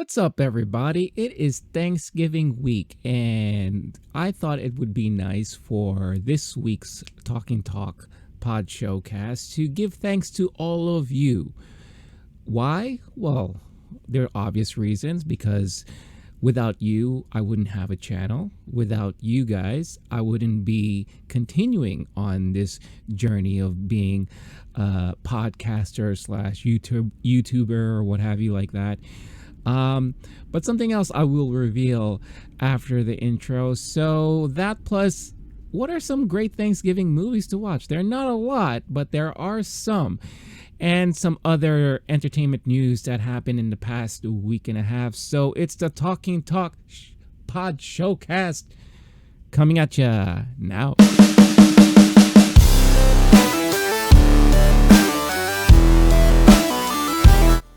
What's up, everybody? It is Thanksgiving week, and I thought it would be nice for this week's Talking Talk Podshowcast to give thanks to all of you. Why? Well, there are obvious reasons because without you, I wouldn't have a channel. Without you guys, I wouldn't be continuing on this journey of being a podcaster slash YouTuber or what have you like that. But something else I will reveal after the intro. So that plus, what are some great Thanksgiving movies to watch? There are not a lot, but there are some. And some other entertainment news that happened in the past week and a half. So it's the Talking Talk Podshowcast coming at ya now.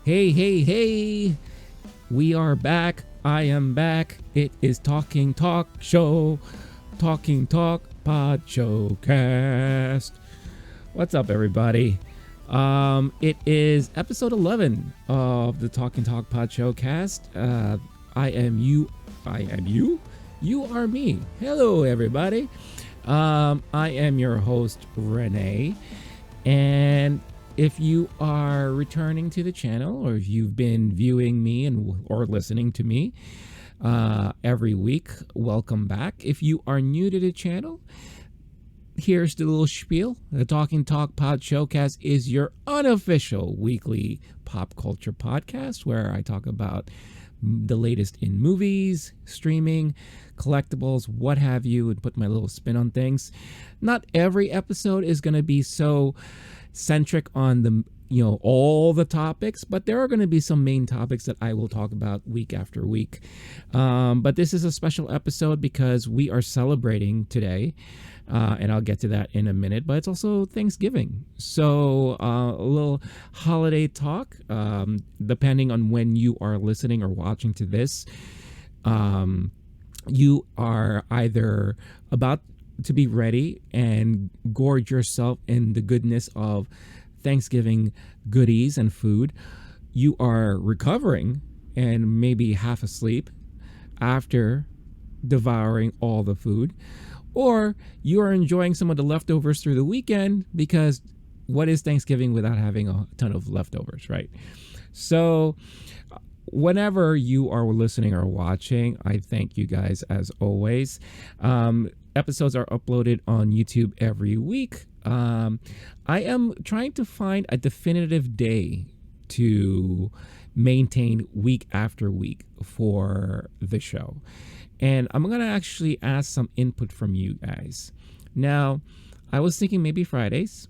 Hey. We are back. I am back. It is Talking Talk Show. Talking Talk Podshowcast. What's up, everybody? It is episode 11 of the Talking Talk Podshowcast. I am you. You are me. Hello, everybody. I am your host, Renee. And if you are returning to the channel, or if you've been viewing me or listening to me every week, welcome back. If you are new to the channel, here's the little spiel. The Talking Talk Podshowcast is your unofficial weekly pop culture podcast where I talk about the latest in movies, streaming, collectibles, what have you, and put my little spin on things. Not every episode is going to be so centric on the all the topics, but there are going to be some main topics that I will talk about week after week. But this is a special episode because we are celebrating today, and I'll get to that in a minute. But it's also Thanksgiving, so a little holiday talk. Depending on when you are listening or watching to this, you are either about to be ready and gorge yourself in the goodness of Thanksgiving goodies and food. You are recovering and maybe half asleep after devouring all the food, or you are enjoying some of the leftovers through the weekend, because what is Thanksgiving without having a ton of leftovers, right? So whenever you are listening or watching, I thank you guys as always. Episodes are uploaded on YouTube every week. I am trying to find a definitive day to maintain week after week for the show. And I'm going to actually ask some input from you guys. Now, I was thinking maybe Fridays,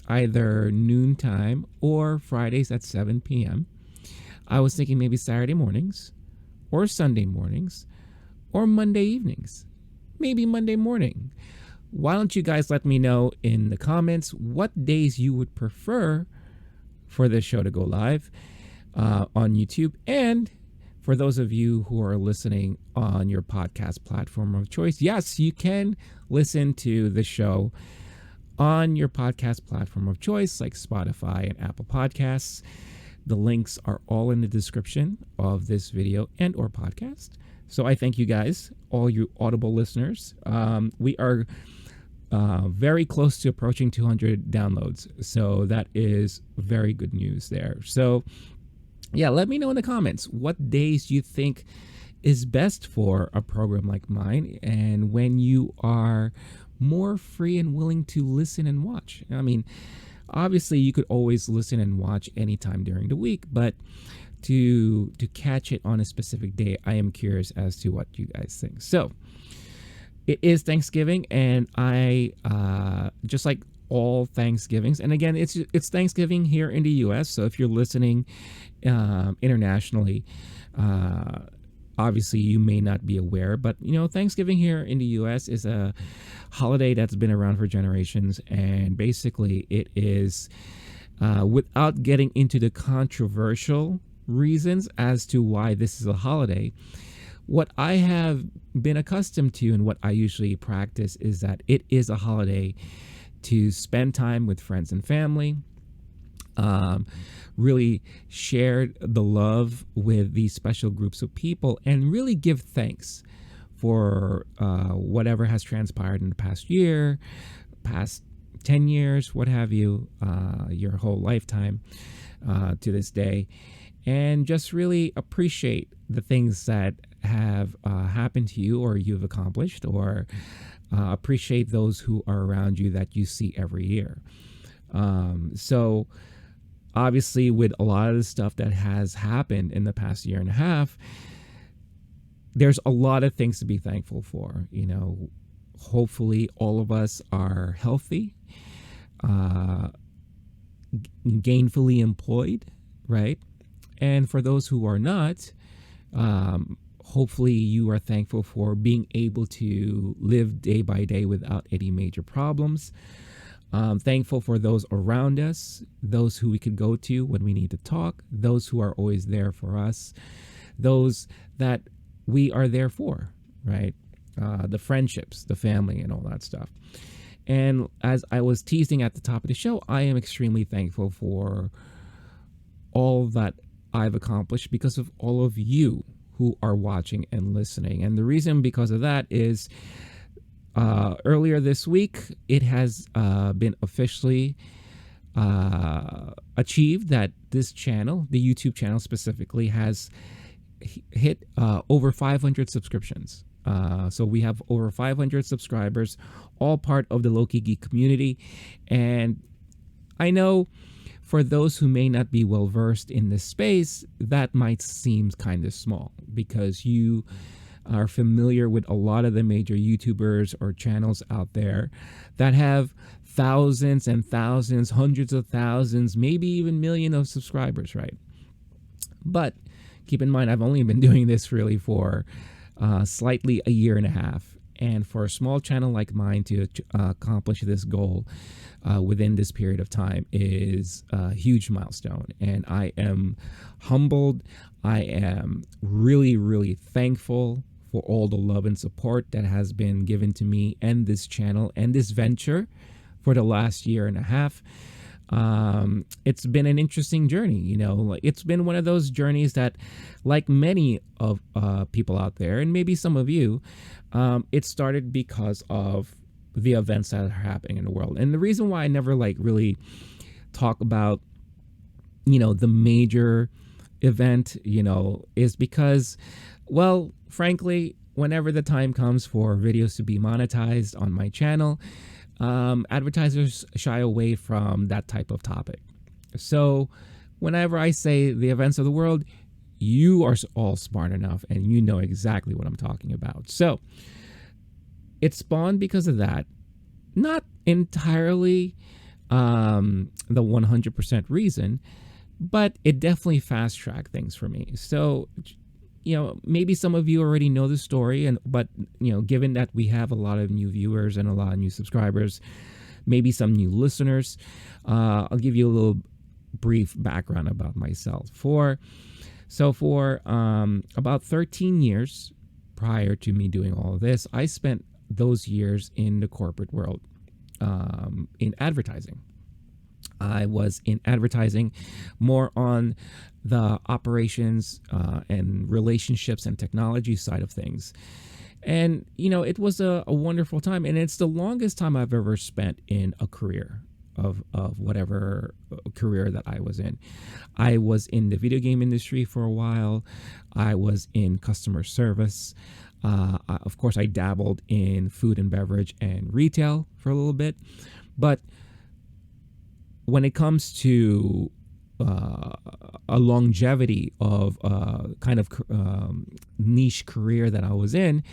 either noontime or Fridays at 7 p.m. I was thinking maybe Saturday mornings or Sunday mornings or Monday evenings. Maybe Monday morning. Why don't you guys let me know in the comments what days you would prefer for this show to go live on YouTube, and for those of you who are listening on your podcast platform of choice, yes, you can listen to the show on your podcast platform of choice like Spotify and Apple Podcasts. The links are all in the description of this video and or podcast. So I thank you guys, all you Audible listeners. We are very close to approaching 200 downloads. So that is very good news there. So yeah, let me know in the comments what days you think is best for a program like mine, and when you are more free and willing to listen and watch. I mean, obviously you could always listen and watch anytime during the week, but to catch it on a specific day, I am curious as to what you guys think. So it is Thanksgiving, and I just like all Thanksgivings, and again, it's Thanksgiving here in the US. So if you're listening internationally, obviously you may not be aware, but Thanksgiving here in the US is a holiday that's been around for generations, and basically it is without getting into the controversial reasons as to why this is a holiday, what I have been accustomed to and what I usually practice is that it is a holiday to spend time with friends and family, um, really share the love with these special groups of people and really give thanks for whatever has transpired in the past year, past 10 years, what have you, your whole lifetime to this day, and just really appreciate the things that have happened to you or you've accomplished, or appreciate those who are around you that you see every year. So obviously, with a lot of the stuff that has happened in the past year and a half, there's a lot of things to be thankful for. Hopefully all of us are healthy, gainfully employed, right? And for those who are not, hopefully you are thankful for being able to live day by day without any major problems. Thankful for those around us, those who we could go to when we need to talk, those who are always there for us, those that we are there for, right? The friendships, the family, and all that stuff. And as I was teasing at the top of the show, I am extremely thankful for all that I've accomplished because of all of you who are watching and listening. And the reason because of that is earlier this week, it has been officially achieved that this channel, the YouTube channel specifically, has hit over 500 subscriptions. So we have over 500 subscribers, all part of the Loki Geek community. And I know for those who may not be well versed in this space, that might seem kind of small because you are familiar with a lot of the major YouTubers or channels out there that have thousands and thousands, hundreds of thousands, maybe even millions of subscribers, right? But keep in mind, I've only been doing this really for slightly a year and a half. And for a small channel like mine to accomplish this goal within this period of time is a huge milestone. And I am humbled. I am really, really thankful for all the love and support that has been given to me and this channel and this venture for the last year and a half. It's been an interesting journey, it's been one of those journeys that, like many of people out there, and maybe some of you, it started because of the events that are happening in the world. And the reason why I never really talk about, the major event, is because, well, frankly, whenever the time comes for videos to be monetized on my channel, advertisers shy away from that type of topic. So whenever I say the events of the world, you are all smart enough and you know exactly what I'm talking about. So it spawned because of that. Not entirely the 100% reason, but it definitely fast-tracked things for me. So maybe some of you already know the story, but given that we have a lot of new viewers and a lot of new subscribers, maybe some new listeners, I'll give you a little brief background about myself. For about 13 years prior to me doing all of this, I spent those years in the corporate world, in advertising. I was in advertising more on the operations and relationships and technology side of things. And, it was a wonderful time. And it's the longest time I've ever spent in a career of whatever career that I was in. I was in the video game industry for a while. I was in customer service. Of course, I dabbled in food and beverage and retail for a little bit. But when it comes to a longevity of kind of niche career that I was in,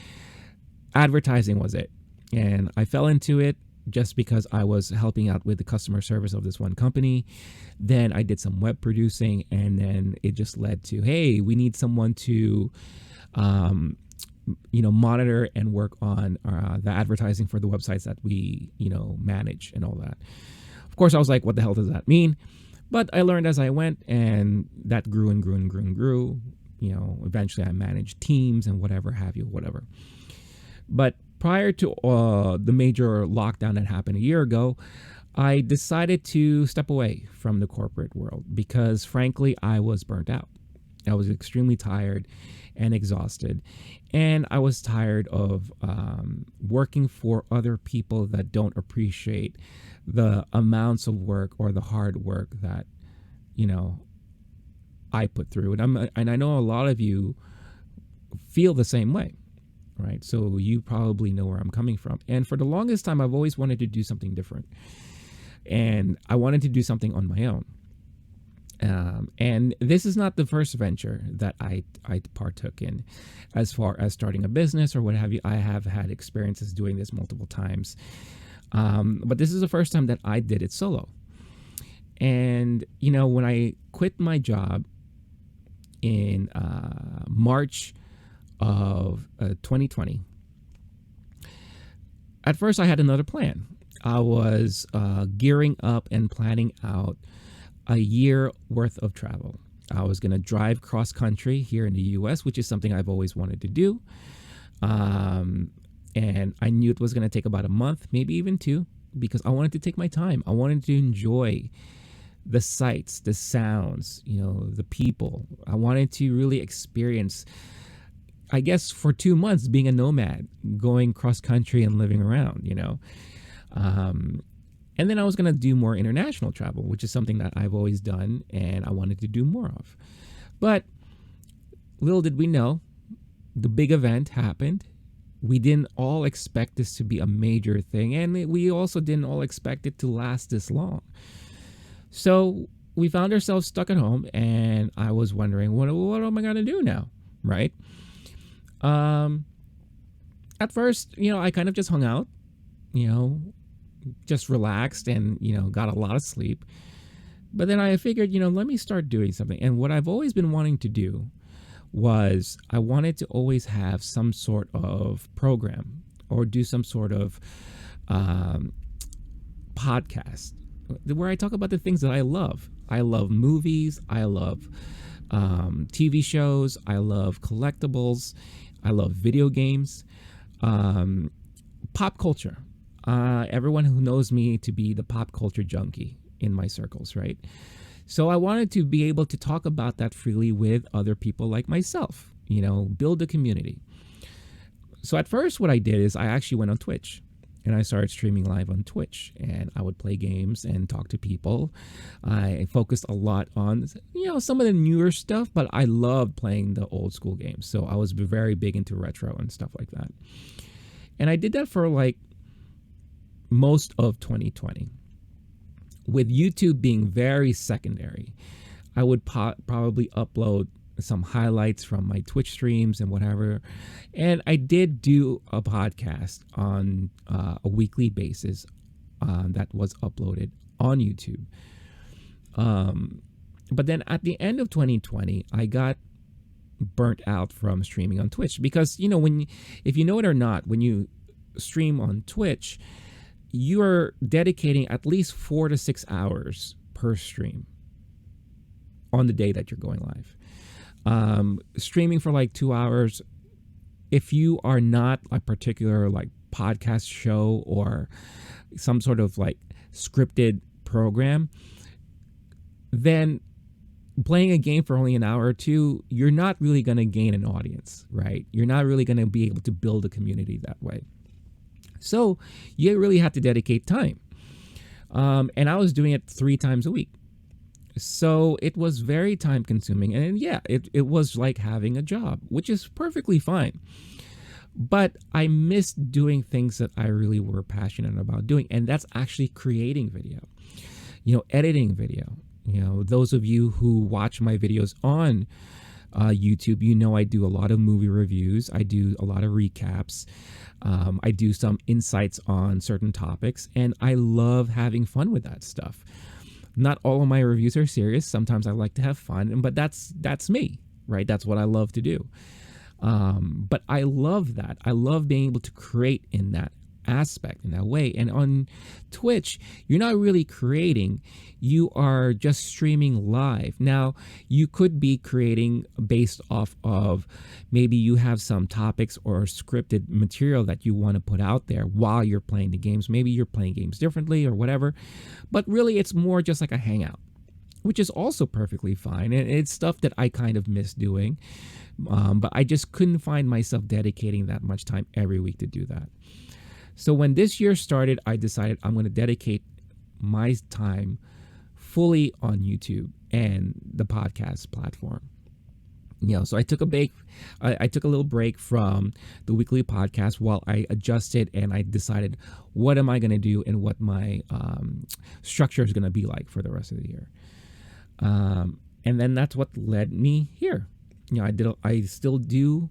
advertising was it. And I fell into it just because I was helping out with the customer service of this one company. Then I did some web producing, and then it just led to, hey, we need someone to monitor and work on the advertising for the websites that we manage and all that. Of course, I was like, what the hell does that mean? But I learned as I went, and that grew and grew and grew and grew. Eventually I managed teams and whatever. But prior to the major lockdown that happened a year ago, I decided to step away from the corporate world because, frankly, I was burnt out. I was extremely tired and exhausted. And I was tired of working for other people that don't appreciate the amounts of work or the hard work that, you know, I put through. And I know a lot of you feel the same way, right? So you probably know where I'm coming from. And for the longest time, I've always wanted to do something different. And I wanted to do something on my own. And this is not the first venture that I partook in as far as starting a business or what have you. I have had experiences doing this multiple times. But this is the first time that I did it solo. And, you know, when I quit my job in March of 2020, at first I had another plan. I was gearing up and planning out a year worth of travel. I was going to drive cross country here in the US, which is something I've always wanted to do. And I knew it was going to take about a month, maybe even 2, because I wanted to take my time. I wanted to enjoy the sights, the sounds, you know, the people. I wanted to really experience, I guess, for 2 months being a nomad, going cross country and living around, you know. And then I was going to do more international travel, which is something that I've always done and I wanted to do more of. But little did we know, the big event happened. We didn't all expect this to be a major thing, and we also didn't all expect it to last this long. So we found ourselves stuck at home, and I was wondering, what am I going to do now, right? At first, you know, I kind of just hung out, you know, just relaxed and, you know, got a lot of sleep. But then I figured, you know, let me start doing something. And what I've always been wanting to do was I wanted to always have some sort of program or do some sort of podcast where I talk about the things that I love. I love movies. I love TV shows. I love collectibles. I love video games, pop culture. Everyone who knows me to be the pop culture junkie in my circles, right? So I wanted to be able to talk about that freely with other people like myself, you know, build a community. So at first what I did is I actually went on Twitch and I started streaming live on Twitch, and I would play games and talk to people. I focused a lot on, you know, some of the newer stuff, but I loved playing the old school games. So I was very big into retro and stuff like that. And I did that for like most of 2020, with YouTube being very secondary. I would probably upload some highlights from my Twitch streams and whatever. And I did do a podcast on a weekly basis that was uploaded on YouTube. But then at the end of 2020, I got burnt out from streaming on Twitch because, you know, if you know it or not, when you stream on Twitch, you are dedicating at least 4 to 6 hours per stream on the day that you're going live. Streaming for like 2 hours, if you are not a particular like podcast show or some sort of like scripted program, then playing a game for only an hour or 2, you're not really going to gain an audience, right? You're not really going to be able to build a community that way. So you really have to dedicate time. And I was doing it 3 times a week. So it was very time consuming. And yeah, it was like having a job, which is perfectly fine. But I missed doing things that I really were passionate about doing. And that's actually creating video, you know, editing video. You know, those of you who watch my videos on YouTube, you know, I do a lot of movie reviews. I do a lot of recaps. I do some insights on certain topics, and I love having fun with that stuff. Not all of my reviews are serious. Sometimes I like to have fun, but that's me, right? That's what I love to do. But I love that. I love being able to create in that aspect in that way. And on Twitch, you're not really creating, you are just streaming live. Now, you could be creating based off of maybe you have some topics or scripted material that you want to put out there while you're playing the games. Maybe you're playing games differently or whatever, but really it's more just like a hangout, which is also perfectly fine. And it's stuff that I kind of miss doing. But I just couldn't find myself dedicating that much time every week to do that. So when this year started, I decided I'm going to dedicate my time fully on YouTube and the podcast platform. So I took a break. I took a little break from the weekly podcast while I adjusted and I decided what am I going to do and what my structure is going to be like for the rest of the year. And then that's what led me here. I still do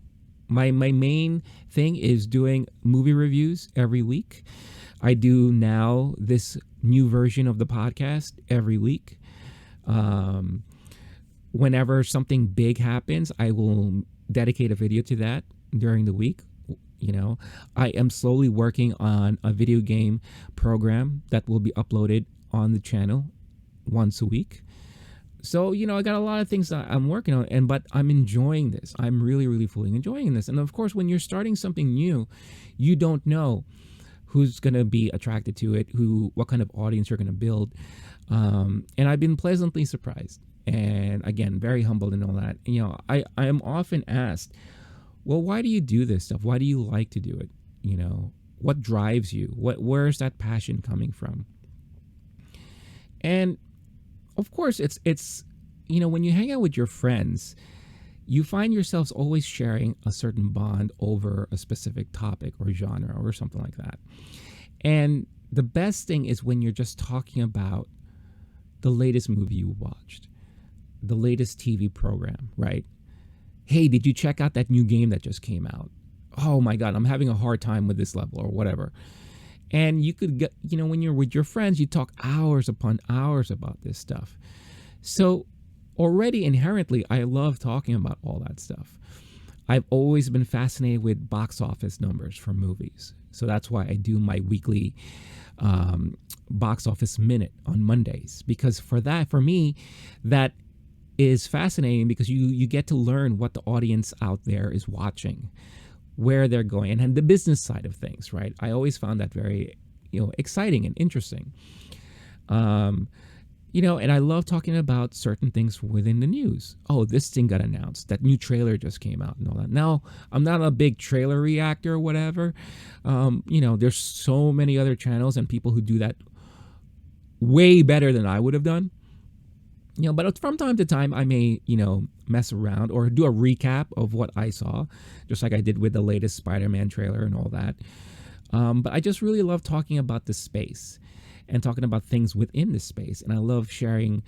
my main thing is doing movie reviews every week. I do now this new version of the podcast every week. Whenever something big happens, I will dedicate a video to that during the week. I am slowly working on a video game program that will be uploaded on the channel once a week. So, I got a lot of things that I'm working on, but I'm enjoying this. I'm really, really fully enjoying this. And of course, when you're starting something new, you don't know who's going to be attracted to it, what kind of audience you're going to build. And I've been pleasantly surprised. And again, very humbled and all that. I am often asked, well, why do you do this stuff? Why do you like to do it? What drives you? Where's that passion coming from? And of course, it's when you hang out with your friends, you find yourselves always sharing a certain bond over a specific topic or genre or something like that. And the best thing is when you're just talking about the latest movie you watched, the latest TV program, right? Hey, did you check out that new game that just came out? Oh my God, I'm having a hard time with this level or whatever. And you could get, when you're with your friends, you talk hours upon hours about this stuff. So already inherently, I love talking about all that stuff. I've always been fascinated with box office numbers for movies. So that's why I do my weekly box office minute on Mondays. Because for me, that is fascinating because you get to learn what the audience out there is watching, where they're going, and the business side of things, right? I always found that very, exciting and interesting. And I love talking about certain things within the news. Oh, this thing got announced. That new trailer just came out and all that. Now, I'm not a big trailer reactor or whatever. There's so many other channels and people who do that way better than I would have done. But from time to time, I may, mess around or do a recap of what I saw, just like I did with the latest Spider-Man trailer and all that. But I just really love talking about the space and talking about things within the space. And I love sharing,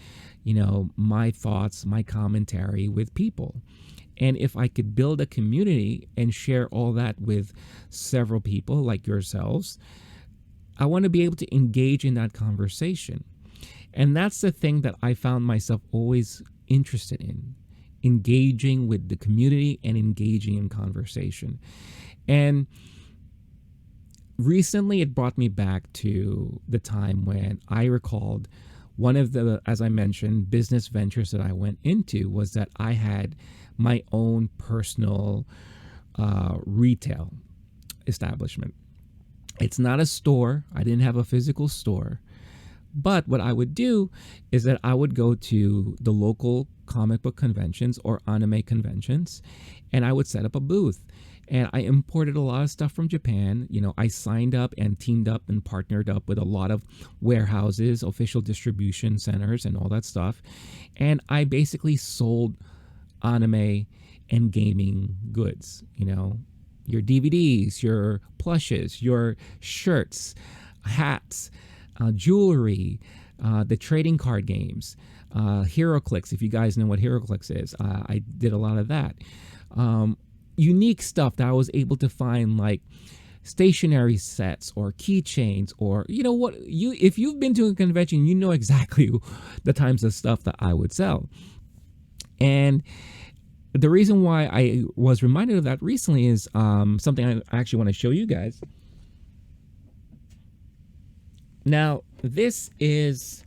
my thoughts, my commentary with people. And if I could build a community and share all that with several people like yourselves, I want to be able to engage in that conversation. And that's the thing that I found myself always interested in, engaging with the community and engaging in conversation. And recently it brought me back to the time when I recalled one of the, as I mentioned, business ventures that I went into was that I had my own personal retail establishment. It's not a store. I didn't have a physical store. But what I would do is that I would go to the local comic book conventions or anime conventions, and I would set up a booth. And I imported a lot of stuff from Japan. I signed up and teamed up and partnered up with a lot of warehouses, official distribution centers, and all that stuff. And I basically sold anime and gaming goods, your DVDs, your plushes, your shirts, hats, jewelry, the trading card games, HeroClix, if you guys know what HeroClix is. I did a lot of that. Unique stuff that I was able to find, like stationery sets or keychains, or if you've been to a convention, you know exactly the types of stuff that I would sell. And the reason why I was reminded of that recently is something I actually want to show you guys. Now, this is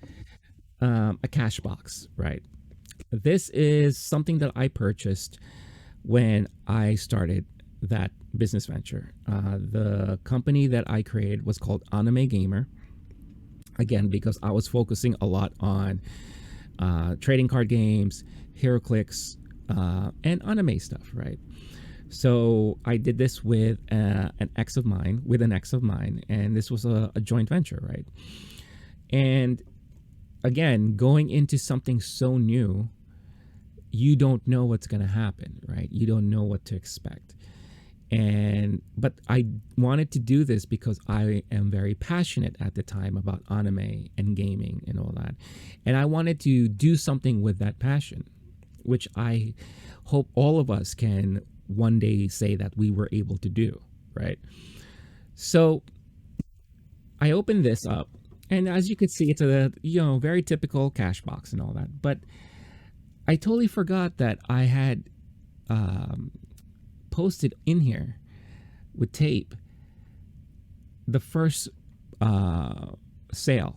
a cash box, right? This is something that I purchased when I started that business venture. The company that I created was called Anime Gamer. Again, because I was focusing a lot on trading card games, HeroClix, and anime stuff, right? So I did this with an ex of mine, and this was a joint venture, right? And again, going into something so new, you don't know what's going to happen, right? You don't know what to expect. But I wanted to do this because I am very passionate at the time about anime and gaming and all that. And I wanted to do something with that passion, which I hope all of us can one day say that we were able to do, right? So I opened this up, and as you could see, it's a very typical cash box and all that. But I totally forgot that I had posted in here with tape the first sale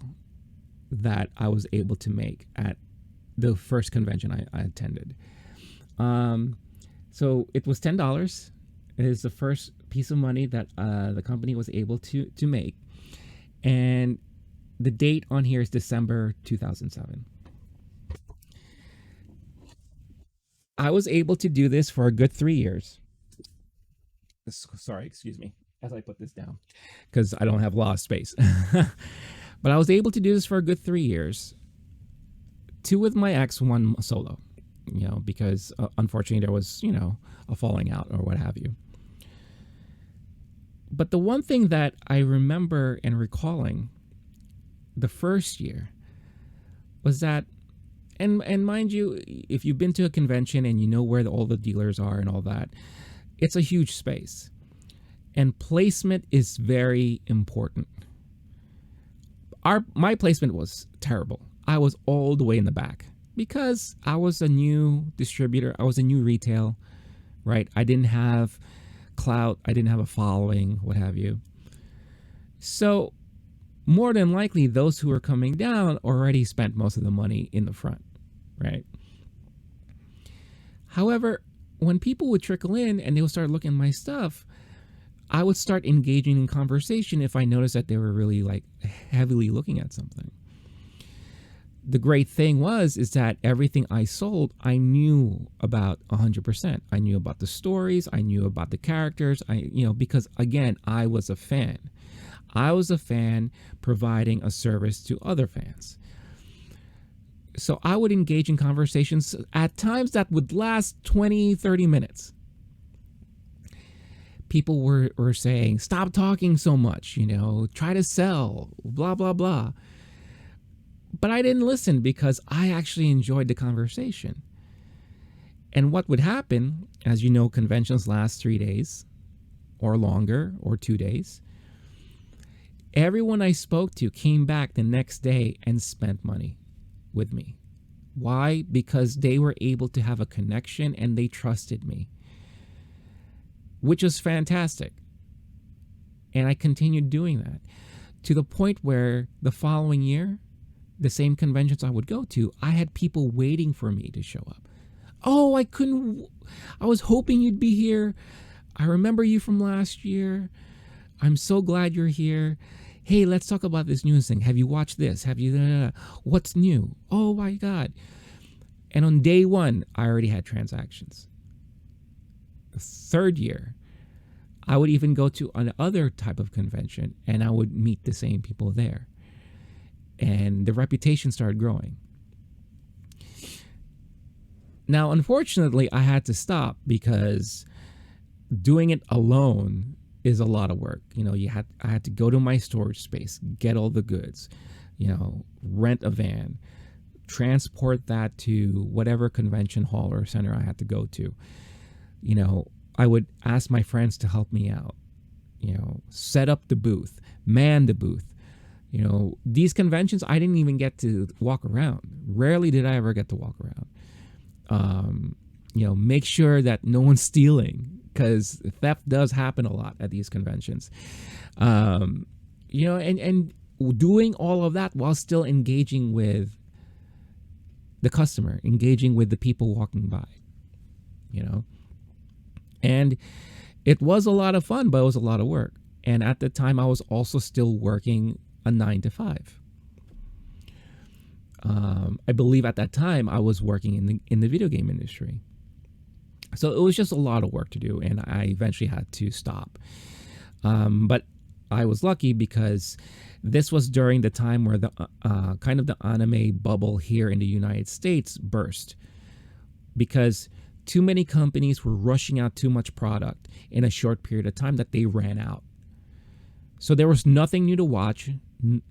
that I was able to make at the first convention I attended. So it was $10. It is the first piece of money that the company was able to make, and the date on here is December 2007. I was able to do this for a good 3 years. Sorry, excuse me, as I put this down because I don't have a lot of space. But I was able to do this for a good 3 years. 2 with my ex, 1 solo, because unfortunately there was, a falling out or what have you. But the one thing that I remember and recalling the first year was that, and mind you, if you've been to a convention and you know where all the dealers are and all that, it's a huge space. And placement is very important. My placement was terrible. I was all the way in the back because I was a new distributor. I was a new retail, right? I didn't have clout. I didn't have a following, what have you. So more than likely, those who were coming down already spent most of the money in the front, right? However, when people would trickle in and they would start looking at my stuff, I would start engaging in conversation if I noticed that they were really heavily looking at something. The great thing is that everything I sold, I knew about 100%. I knew about the stories. I knew about the characters. Because again, I was a fan. I was a fan providing a service to other fans. So I would engage in conversations at times that would last 20, 30 minutes. People were saying, stop talking so much, try to sell, blah, blah, blah. But I didn't listen because I actually enjoyed the conversation. And what would happen, as you know, conventions last 3 days or longer or 2 days. Everyone I spoke to came back the next day and spent money with me. Why? Because they were able to have a connection and they trusted me, which was fantastic. And I continued doing that to the point where the following year, the same conventions I would go to, I had people waiting for me to show up. Oh, I was hoping you'd be here. I remember you from last year. I'm so glad you're here. Hey, let's talk about this news thing. Have you watched this? Have you, what's new? Oh my God. And on day 1, I already had transactions. The third year, I would even go to another type of convention and I would meet the same people there. And the reputation started growing. Now, unfortunately, I had to stop because doing it alone is a lot of work. I had to go to my storage space, get all the goods, rent a van, transport that to whatever convention hall or center I had to go to. I would ask my friends to help me out, set up the booth, man the booth. These conventions, I didn't even get to walk around. Rarely did I ever get to walk around. Make sure that no one's stealing, because theft does happen a lot at these conventions. And doing all of that while still engaging with the customer, engaging with the people walking by, you know. And it was a lot of fun, but it was a lot of work. And at the time, I was also still working a 9 to 5. I believe at that time I was working in the video game industry. So it was just a lot of work to do, and I eventually had to stop. But I was lucky because this was during the time where the kind of the anime bubble here in the United States burst, because too many companies were rushing out too much product in a short period of time that they ran out. So there was nothing new to watch, and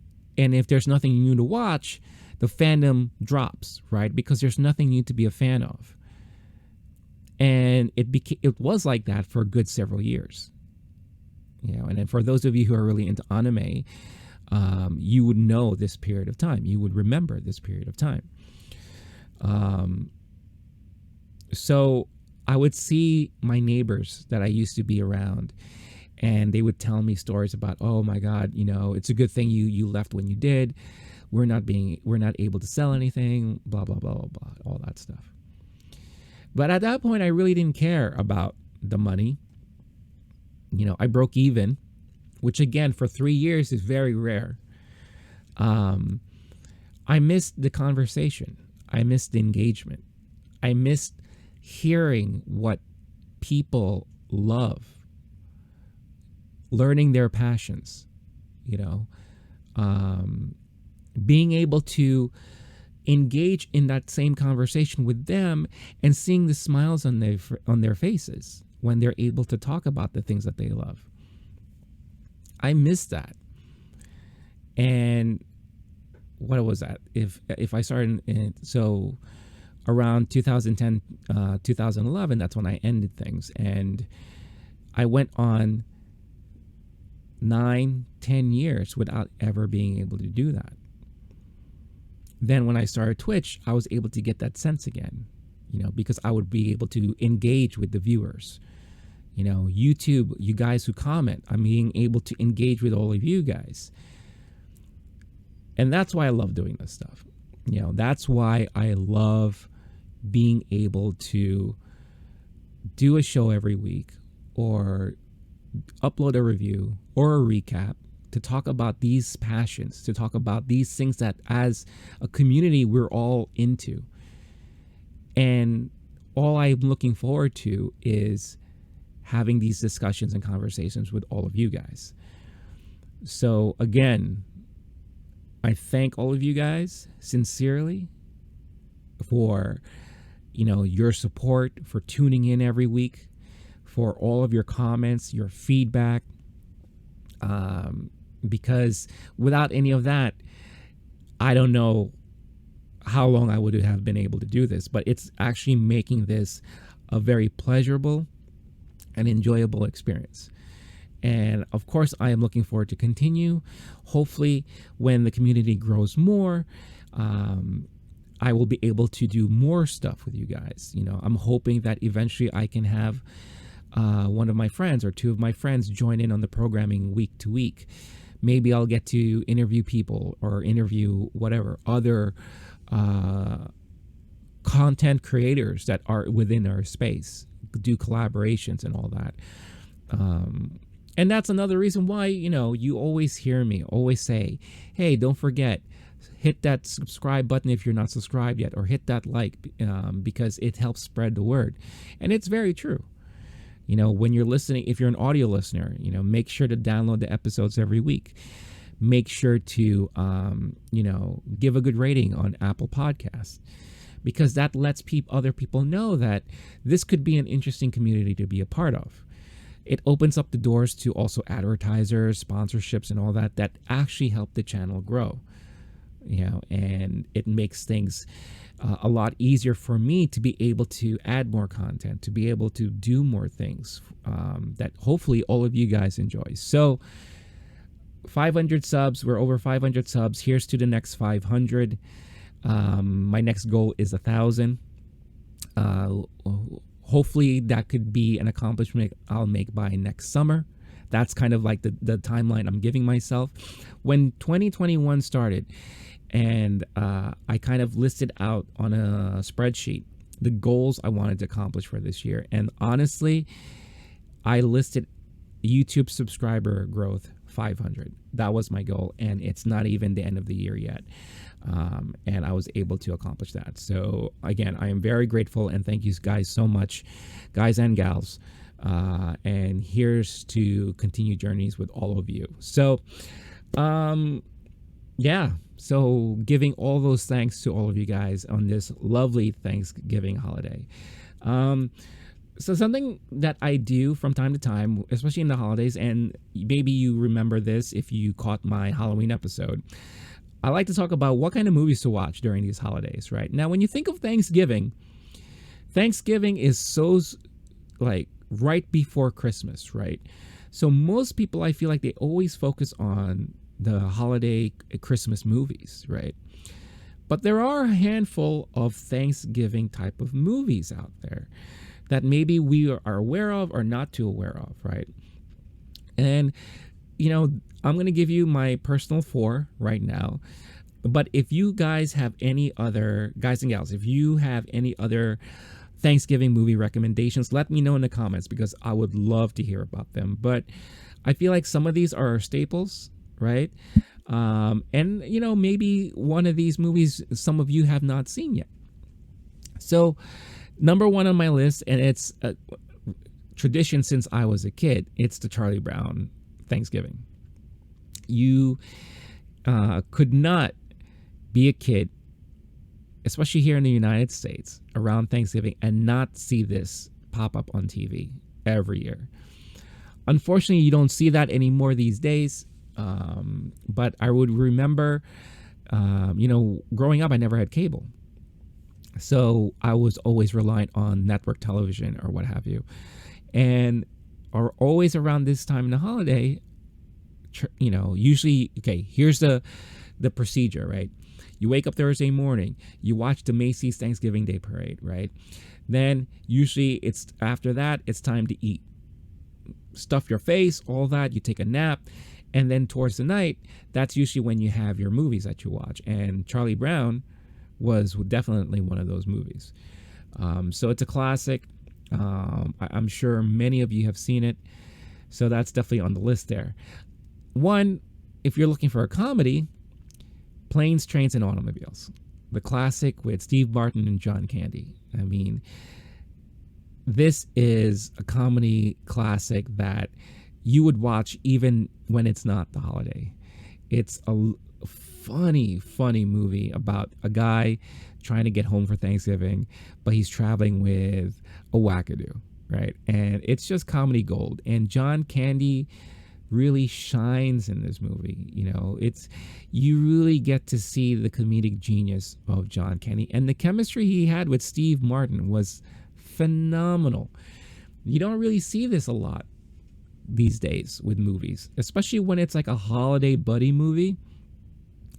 if there's nothing new to watch, the fandom drops, right? Because there's nothing new to be a fan of. And it was like that for a good several years. You know, and then for those of you who are really into anime, you would know this period of time. You would remember this period of time. So I would see my neighbors that I used to be around, and they would tell me stories about, oh my God, you know, it's a good thing you left when you did. We're not able to sell anything, blah, blah, blah, blah, blah, all that stuff. But at that point, I really didn't care about the money. You know, I broke even, which again, for 3 years is very rare. I missed the conversation. I missed the engagement. I missed hearing what people love, learning their passions, you know, being able to engage in that same conversation with them and seeing the smiles on their faces when they're able to talk about the things that they love. I miss that. And what was that? If I started so around 2010, 2011, that's when I ended things, and I went on 9-10 years without ever being able to do that. Then when I started Twitch, I was able to get that sense again, you know, because I would be able to engage with the viewers. You know, YouTube, you guys who comment, I'm being able to engage with all of you guys. And that's why I love doing this stuff. You know, that's why I love being able to do a show every week or upload a review or a recap to talk about these passions, to talk about these things that as a community we're all into. And all I'm looking forward to is having these discussions and conversations with all of you guys. So again, I thank all of you guys sincerely for, you know, your support, for tuning in every week, for all of your comments, your feedback. Because without any of that, I don't know how long I would have been able to do this, but it's actually making this a very pleasurable and enjoyable experience. And of course, I am looking forward to continue. Hopefully, when the community grows more, I will be able to do more stuff with you guys. You know, I'm hoping that eventually I can have one of my friends or two of my friends join in on the programming week to week. Maybe I'll get to interview people or interview whatever other content creators that are within our space, do collaborations and all that. And that's another reason why, you know, you always hear me always say, hey, don't forget, hit that subscribe button if you're not subscribed yet, or hit that like, because it helps spread the word. And it's very true. You know, when you're listening, if you're an audio listener, you know, make sure to download the episodes every week. Make sure to, you know, give a good rating on Apple Podcasts, because that lets other people know that this could be an interesting community to be a part of. It opens up the doors to also advertisers, sponsorships, and all that actually help the channel grow. You know, and it makes things a lot easier for me to be able to add more content, to be able to do more things that hopefully all of you guys enjoy. So 500 subs, we're over 500 subs. Here's to the next 500. My next goal is 1,000. Hopefully that could be an accomplishment I'll make by next summer. That's kind of like the timeline I'm giving myself. When 2021 started, and I kind of listed out on a spreadsheet the goals I wanted to accomplish for this year. And honestly, I listed YouTube subscriber growth 500. That was my goal, and it's not even the end of the year yet. And I was able to accomplish that. So again, I am very grateful, and thank you guys so much, guys and gals. And here's to continue journeys with all of you. So, yeah. So giving all those thanks to all of you guys on this lovely Thanksgiving holiday. So something that I do from time to time, especially in the holidays, and maybe you remember this if you caught my Halloween episode, I like to talk about what kind of movies to watch during these holidays, right? Now, when you think of Thanksgiving, Thanksgiving is so like right before Christmas, right? So most people, I feel like they always focus on the holiday Christmas movies, right? But there are a handful of Thanksgiving type of movies out there that maybe we are aware of or not too aware of, right? And, you know, I'm going to give you my personal 4 right now. But if you guys have any other, guys and gals, if you have any other Thanksgiving movie recommendations, let me know in the comments, because I would love to hear about them. But I feel like some of these are staples, right? And, you know, maybe one of these movies some of you have not seen yet. So number 1 on my list, and it's a tradition since I was a kid, it's the Charlie Brown Thanksgiving. You could not be a kid, especially here in the United States, around Thanksgiving and not see this pop up on TV every year. Unfortunately, you don't see that anymore these days. But I would remember, you know, growing up, I never had cable. So I was always reliant on network television or what have you. And are always around this time in the holiday, you know, usually, okay, here's the procedure, right? You wake up Thursday morning, you watch the Macy's Thanksgiving Day Parade, right? Then usually it's after that, it's time to eat. Stuff your face, all that, you take a nap. And then towards the night, that's usually when you have your movies that you watch. And Charlie Brown was definitely one of those movies. So it's a classic. I'm sure many of you have seen it. So that's definitely on the list there. One, if you're looking for a comedy, Planes, Trains, and Automobiles. The classic with Steve Martin and John Candy. I mean, this is a comedy classic that you would watch even when it's not the holiday. It's a funny movie about a guy trying to get home for Thanksgiving, but he's traveling with a wackadoo, right? And it's just comedy gold. And John Candy really shines in this movie. You know, you really get to see the comedic genius of John Candy, and the chemistry he had with Steve Martin was phenomenal. You don't really see this a lot these days with movies, especially when it's like a holiday buddy movie.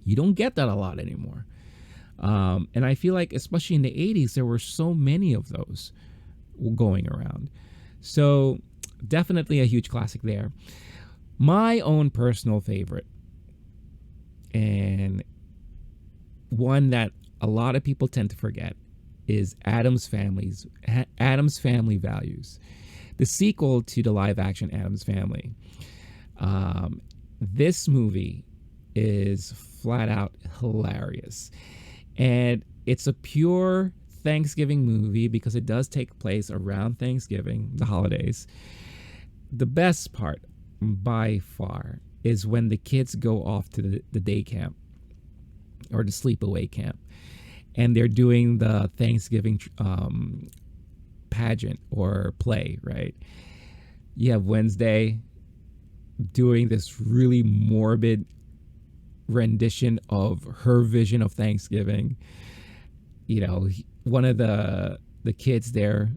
You don't get that a lot anymore. And I feel like, especially in the 80s, there were so many of those going around. So definitely a huge classic there. My own personal favorite, and one that a lot of people tend to forget, is Addams Family Values, the sequel to the live action Addams Family. This movie is flat out hilarious, and it's a pure Thanksgiving movie because it does take place around Thanksgiving, the holidays. The best part by far is when the kids go off to the day camp or the sleepaway camp, and they're doing the Thanksgiving pageant or play, right? You have Wednesday doing this really morbid rendition of her vision of Thanksgiving. You know, one of the kids there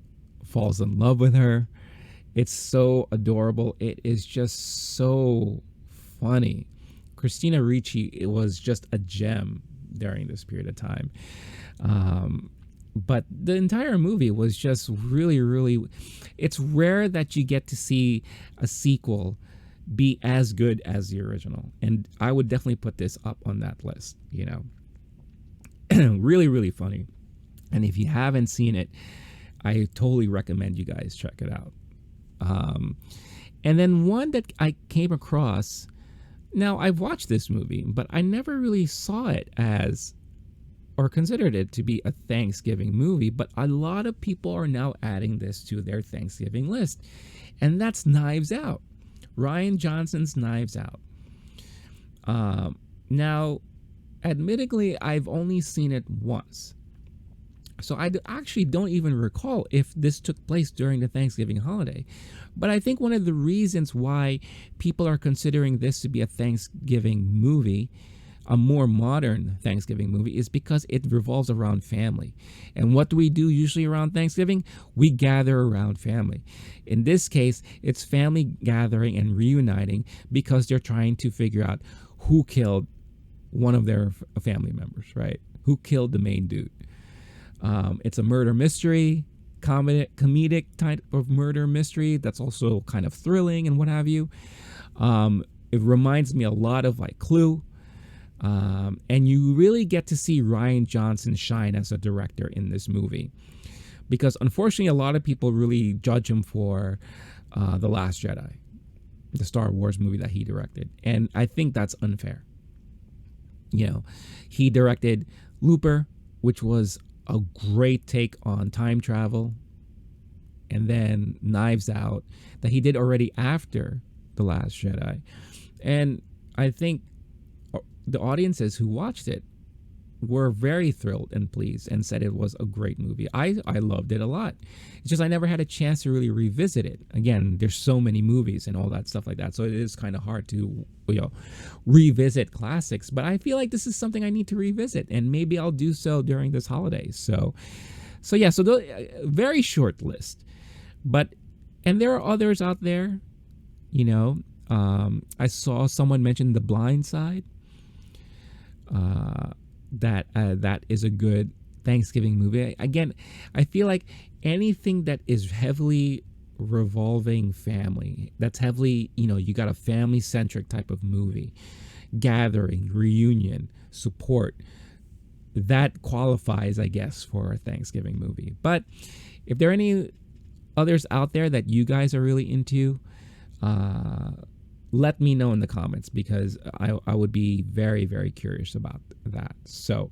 falls in love with her. It's so adorable. It is just so funny. Christina Ricci, it was just a gem during this period of time. But the entire movie was just really, really, it's rare that you get to see a sequel be as good as the original. And I would definitely put this up on that list, Really, really funny. And if you haven't seen it, I totally recommend you guys check it out. And then one that I came across, now I've watched this movie, but I never really saw it as or considered it to be a Thanksgiving movie, but a lot of people are now adding this to their Thanksgiving list. And that's Knives Out. Rian Johnson's Knives Out. Now, admittedly, I've only seen it once. So I actually don't even recall if this took place during the Thanksgiving holiday. But I think one of the reasons why people are considering this to be a Thanksgiving movie, a more modern Thanksgiving movie, is because it revolves around family. And what do we do usually around Thanksgiving? We gather around family. In this case, it's family gathering and reuniting because they're trying to figure out who killed one of their family members, right? Who killed the main dude. It's a murder mystery, comedic type of murder mystery that's also kind of thrilling and what have you. It reminds me a lot of like Clue. And you really get to see Rian Johnson shine as a director in this movie. Because unfortunately, a lot of people really judge him for The Last Jedi, the Star Wars movie that he directed. And I think that's unfair. He directed Looper, which was a great take on time travel, and then Knives Out that he did already after The Last Jedi. And I think the audiences who watched it were very thrilled and pleased and said it was a great movie. I loved it a lot. It's just I never had a chance to really revisit it. Again, there's so many movies and all that stuff like that, so it is kind of hard to revisit classics. But I feel like this is something I need to revisit, and maybe I'll do so during this holiday. So the very short list, and there are others out there. I saw someone mention The Blind Side. That is a good Thanksgiving movie. Again, I feel like anything that is heavily revolving family, that's heavily, you got a family-centric type of movie, gathering, reunion, support, that qualifies, I guess, for a Thanksgiving movie. But if there are any others out there that you guys are really into, let me know in the comments, because I would be very, very curious about that. So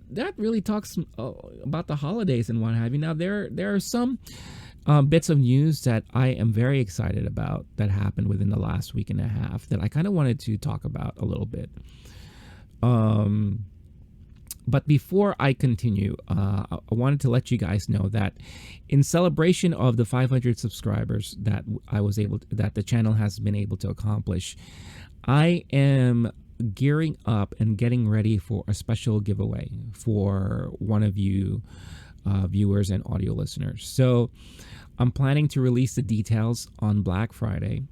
that really talks about the holidays and what have you. Now, there are some bits of news that I am very excited about that happened within the last week and a half that I kind of wanted to talk about a little bit. But before I continue, I wanted to let you guys know that in celebration of the 500 subscribers that that the channel has been able to accomplish, I am gearing up and getting ready for a special giveaway for one of you viewers and audio listeners. So I'm planning to release the details on Black Friday.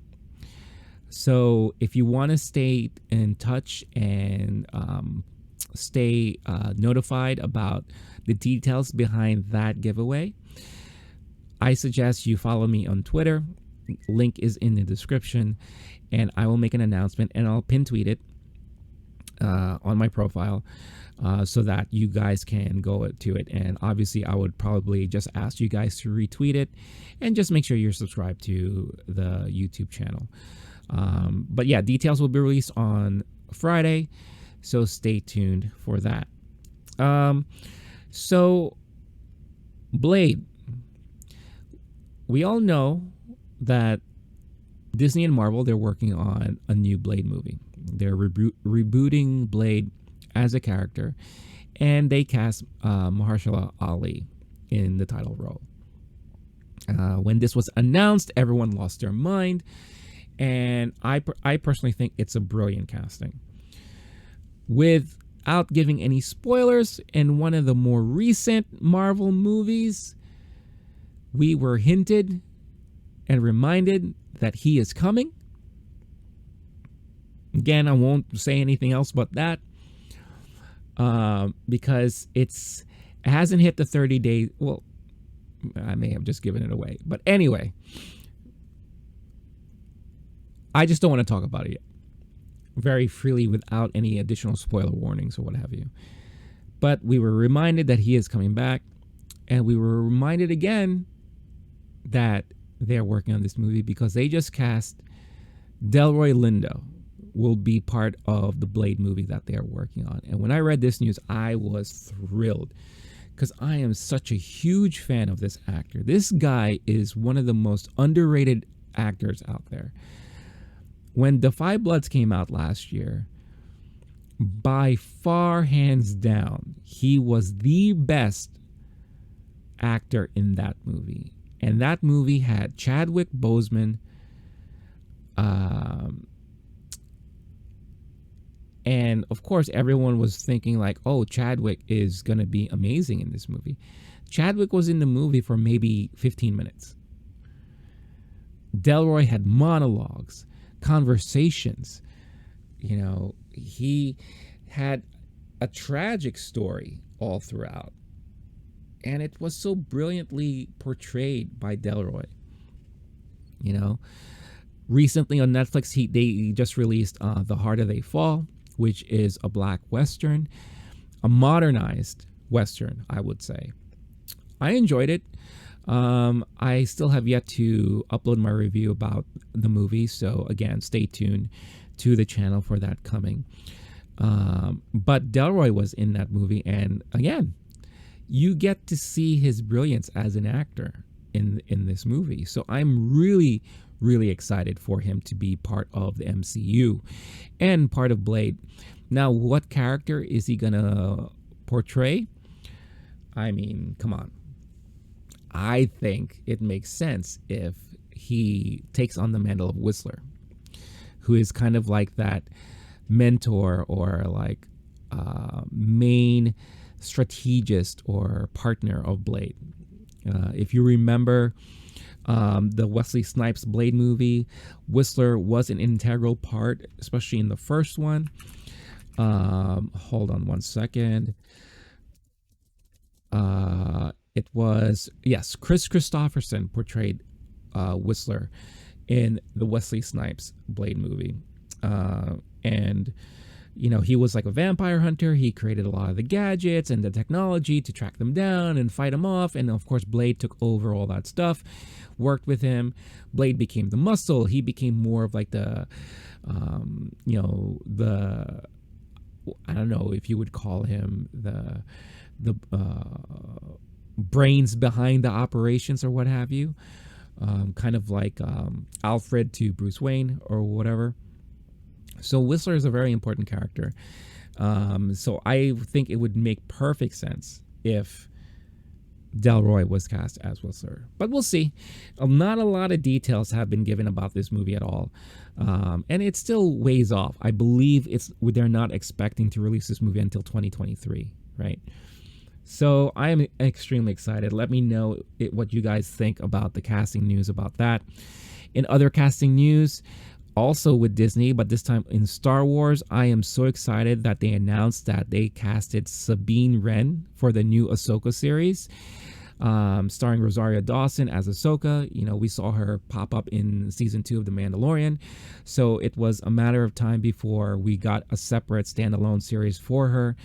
So if you want to stay in touch and stay notified about the details behind that giveaway, I suggest you follow me on Twitter. Link is in the description, and I will make an announcement and I'll pin tweet it on my profile so that you guys can go to it. And obviously I would probably just ask you guys to retweet it and just make sure you're subscribed to the YouTube channel. But yeah, details will be released on Friday, so stay tuned for that. So Blade, we all know that Disney and Marvel, they're working on a new Blade movie. They're rebooting Blade as a character, and they cast Mahershala Ali in the title role. When this was announced, everyone lost their mind, and I personally think it's a brilliant casting. Without giving any spoilers, in one of the more recent Marvel movies, we were hinted and reminded that he is coming. Again, I won't say anything else but that because it hasn't hit the 30 days. Well, I may have just given it away. But anyway, I just don't want to talk about it yet very freely without any additional spoiler warnings or what have you. But we were reminded that he is coming back, and we were reminded again that they're working on this movie because they just cast Delroy Lindo will be part of the Blade movie that they are working on. And when I read this news, I was thrilled because I am such a huge fan of this actor. This guy is one of the most underrated actors out there. When The Five Bloods came out last year, by far, hands down, he was the best actor in that movie. And that movie had Chadwick Boseman, and of course, everyone was thinking like, oh, Chadwick is going to be amazing in this movie. Chadwick was in the movie for maybe 15 minutes. Delroy had monologues, conversations. You know, he had a tragic story all throughout. And it was so brilliantly portrayed by Delroy. You know, recently on Netflix, they just released The Harder They Fall, which is a black Western, a modernized Western, I would say. I enjoyed it. I still have yet to upload my review about the movie. So again, stay tuned to the channel for that coming. But Delroy was in that movie. And again, you get to see his brilliance as an actor in this movie. So I'm really, really excited for him to be part of the MCU and part of Blade. Now, what character is he going to portray? I mean, come on. I think it makes sense if he takes on the mantle of Whistler, who is kind of like that mentor or like main strategist or partner of Blade. If you remember the Wesley Snipes Blade movie, Whistler was an integral part, especially in the first one. Hold on one second. It was, yes, Chris Christopherson portrayed Whistler in the Wesley Snipes Blade movie. And, you know, he was like a vampire hunter. He created a lot of the gadgets and the technology to track them down and fight them off. And of course, Blade took over all that stuff, worked with him. Blade became the muscle. He became more of like the, you know, the, I don't know if you would call him the brains behind the operations or what have you. Kind of like Alfred to Bruce Wayne or whatever. So Whistler is a very important character. So I think it would make perfect sense if Delroy was cast as Whistler. But we'll see. Not a lot of details have been given about this movie at all. And it's still ways off. I believe they're not expecting to release this movie until 2023, right? So I am extremely excited. Let me know what you guys think about the casting news about that. In other casting news, also with Disney, but this time in Star Wars, I am so excited that they announced that they casted Sabine Wren for the new Ahsoka series, starring Rosario Dawson as Ahsoka. You know, we saw her pop up in season 2 of The Mandalorian. So it was a matter of time before we got a separate standalone series for her,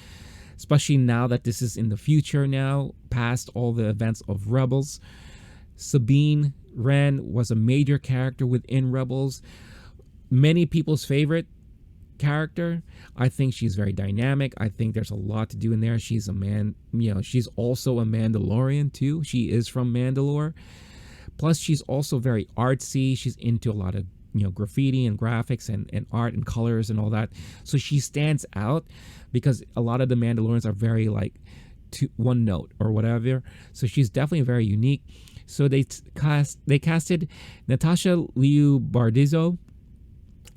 especially now that this is in the future now, past all the events of Rebels. Sabine Wren was a major character within Rebels. Many people's favorite character. I think she's very dynamic. I think there's a lot to do in there. She's a man, you know, she's also a Mandalorian too. She is from Mandalore. Plus, she's also very artsy. She's into a lot of, you know, graffiti and graphics and art and colors and all that. So she stands out because a lot of the Mandalorians are very like one note or whatever. So she's definitely very unique. So they casted Natasha Liu Bordizzo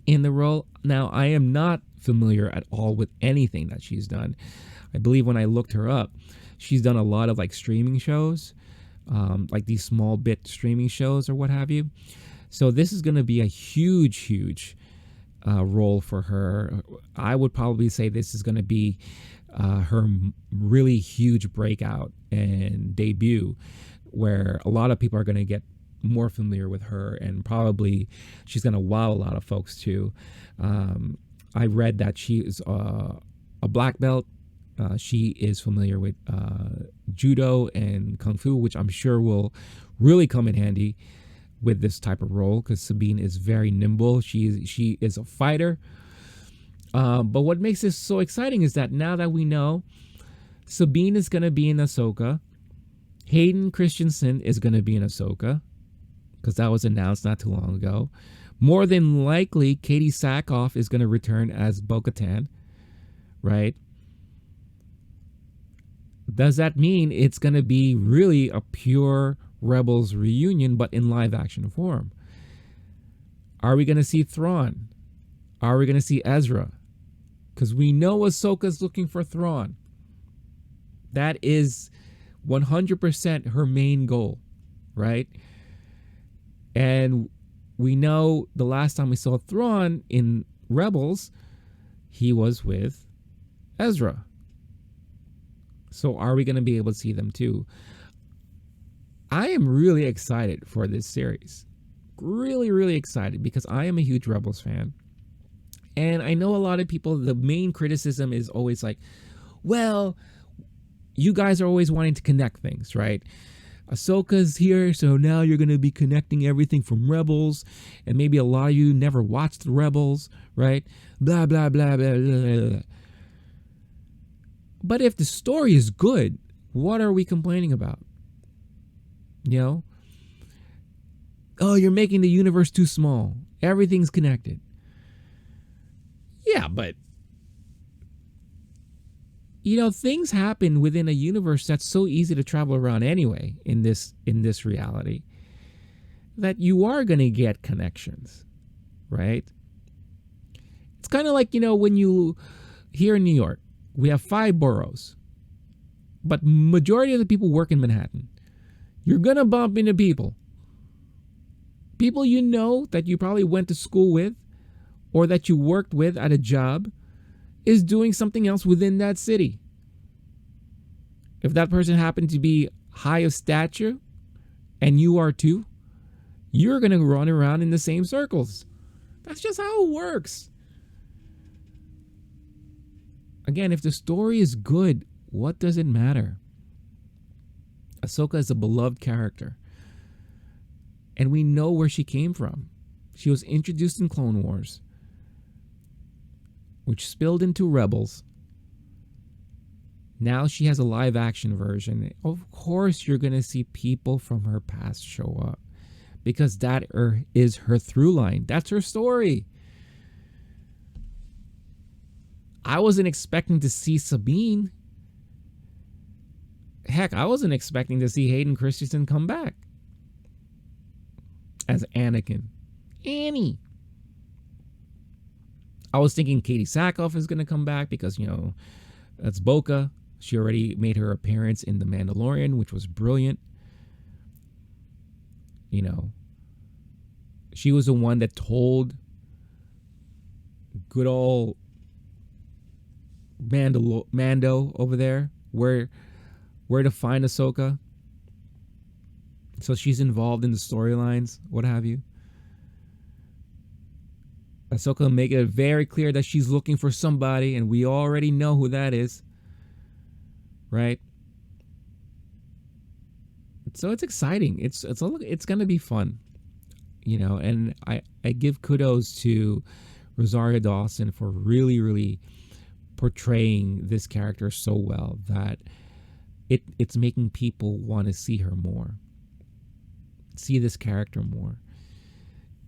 in the role. Now, I am not familiar at all with anything that she's done. I believe when I looked her up, she's done a lot of like streaming shows, like these small bit streaming shows or what have you. So this is going to be a huge role for her. I would probably say this is going to be her really huge breakout and debut, where a lot of people are going to get more familiar with her, and probably she's going to wow a lot of folks too. I read that she is a black belt. She is familiar with judo and kung fu, which I'm sure will really come in handy with this type of role, because Sabine is very nimble. She is a fighter. But what makes this so exciting is that now that we know Sabine is going to be in Ahsoka, Hayden Christensen is going to be in Ahsoka, because that was announced not too long ago. More than likely, Katie Sackhoff is going to return as Bo-Katan, right? Does that mean it's going to be really a pure Rebels reunion, but in live action form? Are we going to see Thrawn? Are we going to see Ezra? Because we know Ahsoka's looking for Thrawn. That is 100% her main goal, right? And we know the last time we saw Thrawn in Rebels, he was with Ezra. So are we going to be able to see them too? I am really excited for this series. Really, really excited, because I am a huge Rebels fan. And I know a lot of people, the main criticism is always like, well, you guys are always wanting to connect things, right? Ahsoka's here, so now you're going to be connecting everything from Rebels, and maybe a lot of you never watched the Rebels, right? Blah, blah, blah, blah, blah, blah. But if the story is good, what are we complaining about? You know? Oh, you're making the universe too small. Everything's connected. Yeah, but you know, things happen within a universe that's so easy to travel around anyway in this reality, that you are going to get connections, right? It's kind of like, you know, when you here in New York, we have 5 boroughs, but majority of the people work in Manhattan. You're going to bump into people you know that you probably went to school with, or that you worked with at a job, is doing something else within that city. If that person happened to be high of stature and you are too, you're going to run around in the same circles. That's just how it works. Again, if the story is good, what does it matter? Ahsoka is a beloved character, and we know where she came from. She was introduced in Clone Wars, which spilled into Rebels. Now she has a live action version. Of course, you're going to see people from her past show up, because that is her through line. That's her story. I wasn't expecting to see Sabine. Heck, I wasn't expecting to see Hayden Christensen come back as Anakin. Annie. I was thinking Katie Sackhoff is going to come back, because, you know, that's Boca. She already made her appearance in The Mandalorian, which was brilliant. You know, she was the one that told good old Mando over there where to find Ahsoka. So she's involved in the storylines, what have you. Ahsoka make it very clear that she's looking for somebody, and we already know who that is, right? So it's exciting. It's going to be fun, you know. And I give kudos to Rosario Dawson for really, really portraying this character so well that it's making people want to see her more, see this character more.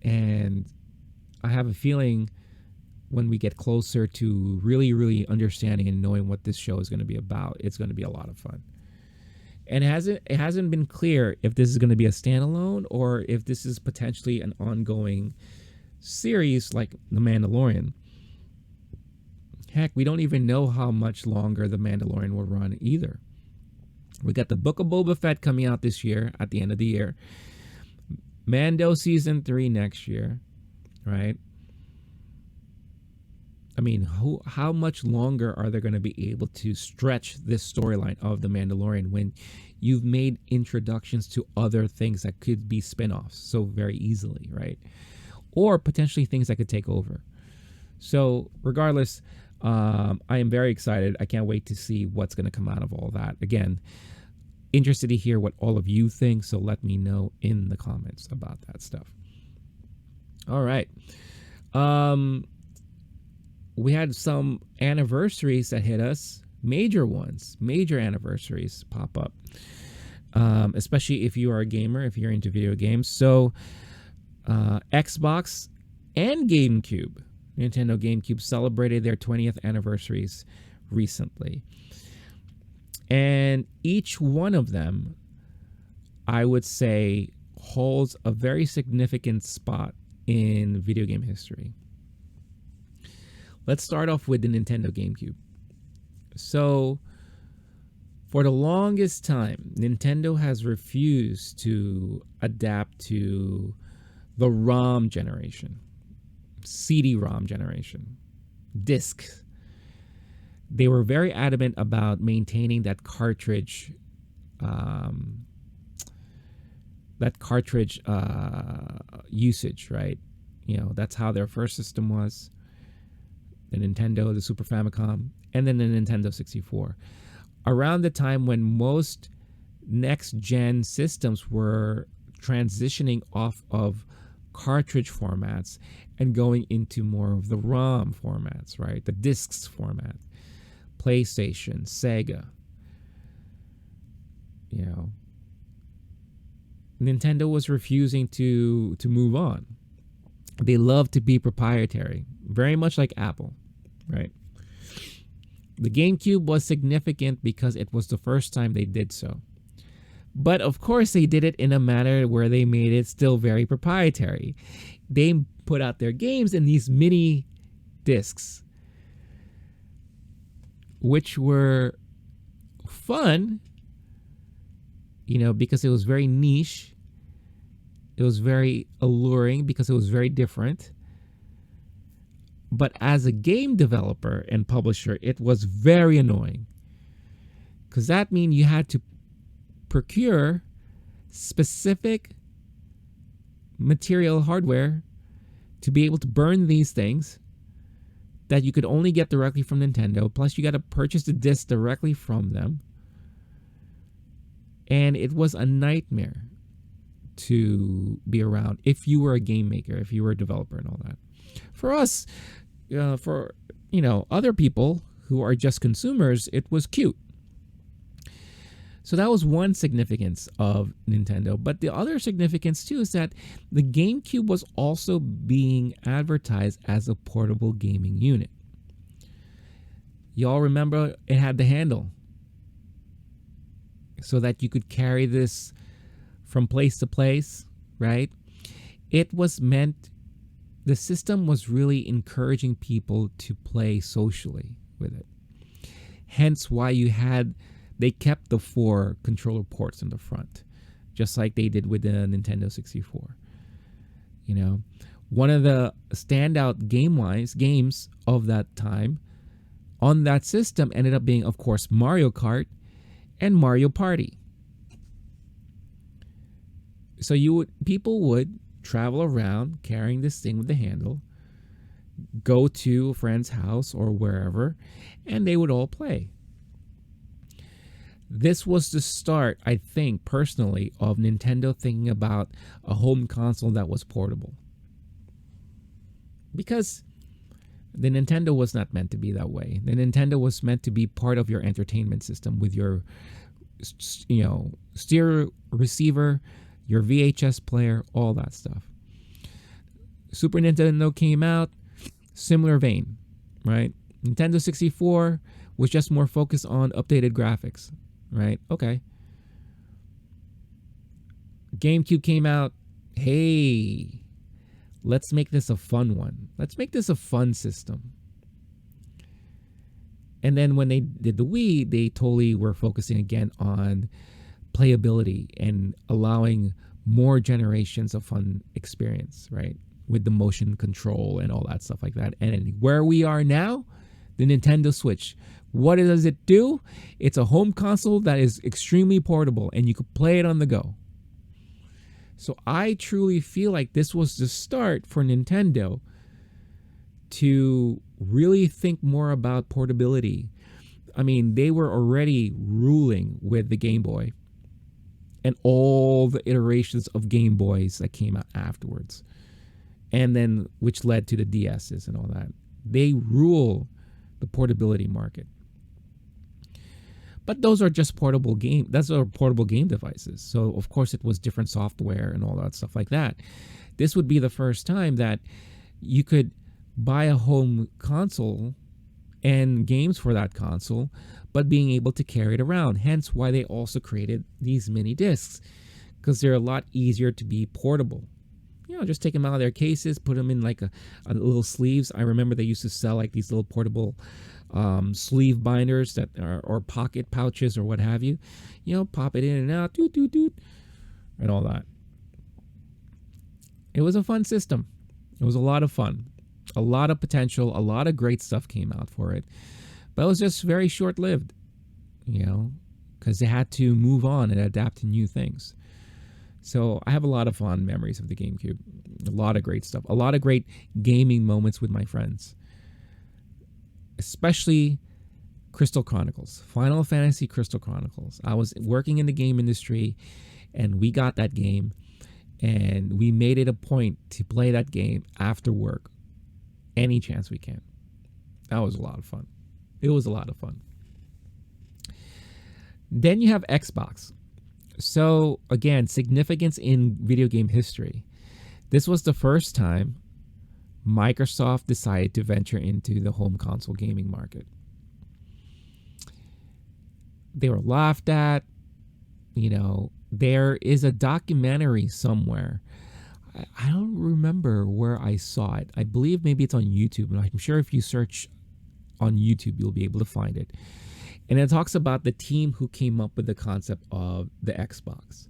And I have a feeling when we get closer to really, really understanding and knowing what this show is going to be about, it's going to be a lot of fun. And it hasn't been clear if this is going to be a standalone or if this is potentially an ongoing series like The Mandalorian. Heck, we don't even know how much longer The Mandalorian will run either. We got the Book of Boba Fett coming out this year, at the end of the year. Mando Season 3 next year, right? I mean, how much longer are they going to be able to stretch this storyline of The Mandalorian when you've made introductions to other things that could be spin-offs so very easily, right? Or potentially things that could take over. So regardless, I am very excited. I can't wait to see what's going to come out of all that. Again, interested to hear what all of you think, so let me know in the comments about that stuff. All right. We had some anniversaries that hit us, major ones, major anniversaries pop up, especially if you are a gamer, if you're into video games. So Xbox and GameCube, Nintendo GameCube, celebrated their 20th anniversaries recently. And each one of them, I would say, holds a very significant spot in video game history. Let's start off with the Nintendo GameCube. So, for the longest time, Nintendo has refused to adapt to the ROM generation, CD-ROM generation, discs. They were very adamant about maintaining that cartridge usage, right? You know, that's how their first system was. The Nintendo, the Super Famicom, and then the Nintendo 64. Around the time when most next-gen systems were transitioning off of cartridge formats and going into more of the ROM formats, right? The discs format. PlayStation, Sega. You know, Nintendo was refusing to move on. They love to be proprietary, very much like Apple, right? The GameCube was significant because it was the first time they did so. But of course, they did it in a manner where they made it still very proprietary. They put out their games in these mini discs, which were fun, you know, because it was very niche. It was very alluring because it was very different. But as a game developer and publisher, it was very annoying. Because that means you had to procure specific material hardware to be able to burn these things that you could only get directly from Nintendo. Plus, you got to purchase the disc directly from them. And it was a nightmare to be around if you were a game maker, if you were a developer and all that. For us, for, you know, other people who are just consumers, it was cute. So that was one significance of Nintendo. But the other significance, too, is that the GameCube was also being advertised as a portable gaming unit. Y'all remember it had the handle so that you could carry this from place to place, right? It was meant, the system was really encouraging people to play socially with it. Hence why they kept the 4 controller ports in the front, just like they did with the Nintendo 64. You know, one of the standout games of that time on that system ended up being, of course, Mario Kart and Mario Party. So people would travel around carrying this thing with the handle, go to a friend's house or wherever, and they would all play. This was the start, I think, personally, of Nintendo thinking about a home console that was portable. Because the Nintendo was not meant to be that way. The Nintendo was meant to be part of your entertainment system with your, you know, stereo receiver, your VHS player, all that stuff. Super Nintendo came out, similar vein, right? Nintendo 64 was just more focused on updated graphics, right? Okay. GameCube came out, hey, let's make this a fun one. Let's make this a fun system. And then when they did the Wii, they totally were focusing again on playability and allowing more generations of fun experience, right? With the motion control and all that stuff like that. And where we are now, The Nintendo Switch. What does it do? It's a home console that is extremely portable and you could play it on the go. So I truly feel like this was the start for Nintendo to really think more about portability. I mean, they were already ruling with the Game Boy and all the iterations of Game Boys that came out afterwards. And then which led to the DSs and all that. They rule the portability market. But those are just portable game. Those are portable game devices. So of course it was different software and all that stuff like that. This would be the first time that you could buy a home console and games for that console, but being able to carry it around. Hence why they also created these mini discs, because they're a lot easier to be portable. You know, just take them out of their cases, put them in like a little sleeves. I remember they used to sell like these little portable sleeve binders that are, or pocket pouches or what have you. You know, pop it in and out, doot, doot, doot, and all that. It was a fun system. It was a lot of fun. A lot of potential. A lot of great stuff came out for it. But it was just very short-lived, you know, because they had to move on and adapt to new things. So I have a lot of fond memories of the GameCube. A lot of great stuff. A lot of great gaming moments with my friends. Especially Crystal Chronicles. Final Fantasy Crystal Chronicles. I was working in the game industry and we got that game and we made it a point to play that game after work. Any chance we can. That was a lot of fun. It was a lot of fun. Then you have Xbox. So again, significance in video game history. This was the first time Microsoft decided to venture into the home console gaming market. They were laughed at. You know, there is a documentary somewhere. I don't remember where I saw it. I believe maybe it's on YouTube. And I'm sure if you search on YouTube, you'll be able to find it. And it talks about the team who came up with the concept of the Xbox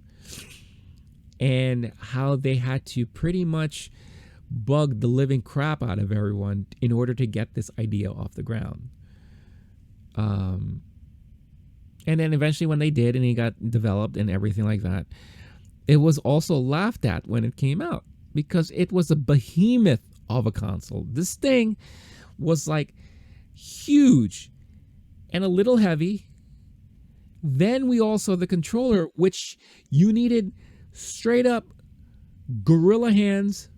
and how they had to pretty much bug the living crap out of everyone in order to get this idea off the ground. And then eventually when they did and it got developed and everything like that, it was also laughed at when it came out because it was a behemoth of a console. This thing was like huge and a little heavy. Then we also the controller, which you needed straight up gorilla hands,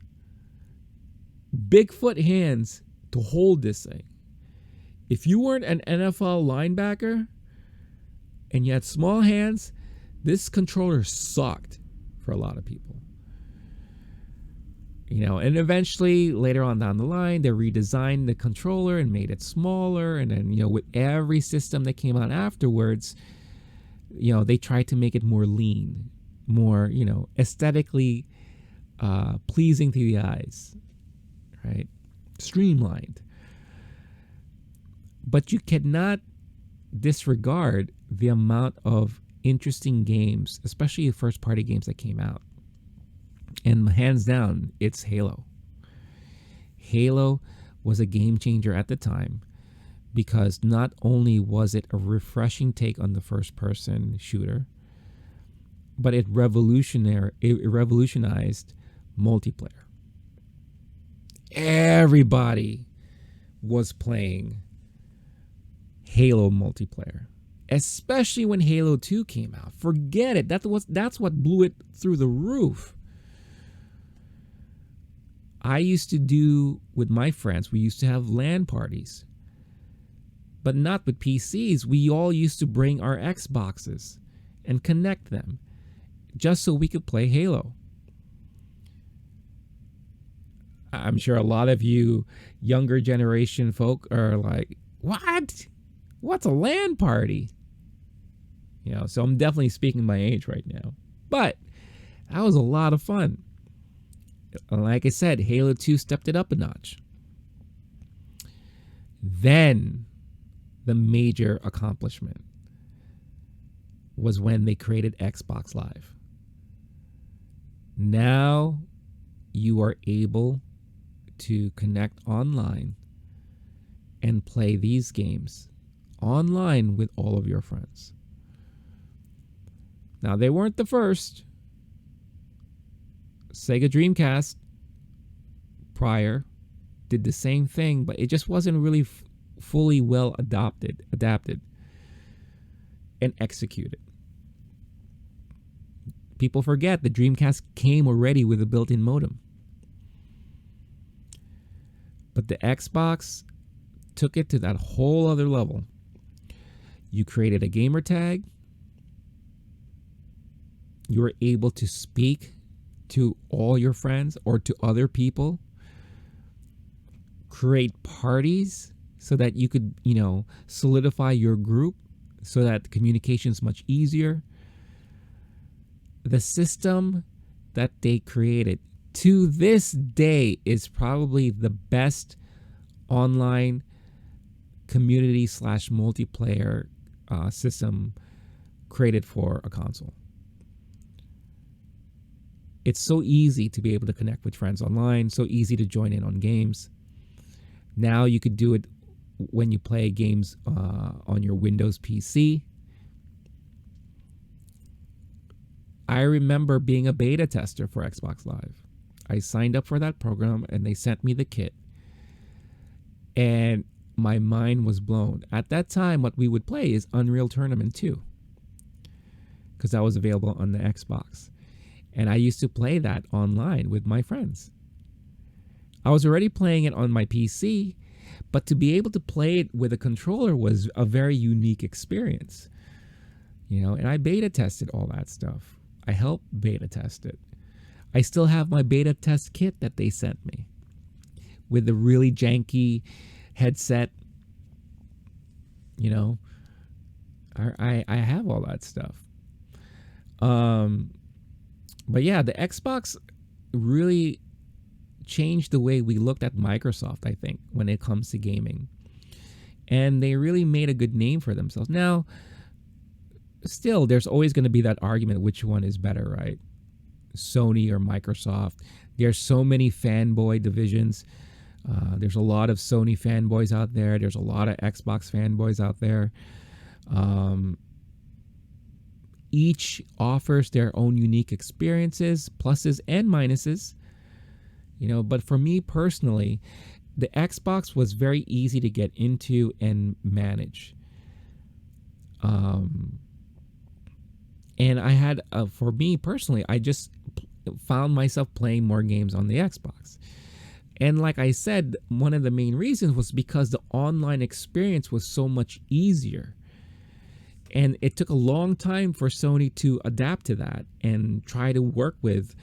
Bigfoot hands to hold this thing. If you weren't an NFL linebacker and you had small hands, this controller sucked for a lot of people. You know, and eventually later on down the line, they redesigned the controller and made it smaller. And then, you know, with every system that came out afterwards, you know, they tried to make it more lean, more, you know, aesthetically pleasing to the eyes, right? Streamlined. But you cannot disregard the amount of interesting games, especially the first party games that came out. And hands down, it's Halo. Halo was a game changer at the time because not only was it a refreshing take on the first person shooter, but it revolutionized multiplayer. Everybody was playing Halo multiplayer, especially when Halo 2 came out. Forget it. That's what blew it through the roof. I used to do with my friends, we used to have LAN parties, but not with PCs. We all used to bring our Xboxes and connect them just so we could play Halo. I'm sure a lot of you younger generation folk are like, what? What's a LAN party? You know, so I'm definitely speaking my age right now. But that was a lot of fun. Like I said, Halo 2 stepped it up a notch. Then the major accomplishment was when they created Xbox Live. Now you are able to connect online and play these games online with all of your friends. Now, they weren't the first. Sega Dreamcast prior did the same thing, but it just wasn't really fully well adapted and executed. People forget the Dreamcast came already with a built-in modem. But the Xbox took it to that whole other level. You created a gamer tag. You were able to speak to all your friends or to other people. Create parties so that you could, solidify your group so that communication is much easier. The system that they created to this day is probably the best online community / multiplayer system created for a console. It's so easy to be able to connect with friends online, so easy to join in on games. Now you could do it when you play games on your Windows PC. I remember being a beta tester for Xbox Live. I signed up for that program and they sent me the kit. And my mind was blown. At that time, what we would play is Unreal Tournament 2, because that was available on the Xbox. And I used to play that online with my friends. I was already playing it on my PC, but to be able to play it with a controller was a very unique experience. And I beta tested all that stuff. I helped beta test it. I still have my beta test kit that they sent me with the really janky headset. I have all that stuff. But yeah, the Xbox really changed the way we looked at Microsoft, I think, when it comes to gaming. And they really made a good name for themselves. Now, still, there's always going to be that argument, which one is better, right? Sony or Microsoft. There's so many fanboy divisions. There's a lot of Sony fanboys out there. There's a lot of Xbox fanboys out there. Each offers their own unique experiences, pluses and minuses. But for me personally, the Xbox was very easy to get into and manage. And I had, for me personally, I just found myself playing more games on the Xbox. And like I said, one of the main reasons was because the online experience was so much easier. And it took a long time for Sony to adapt to that and try to work with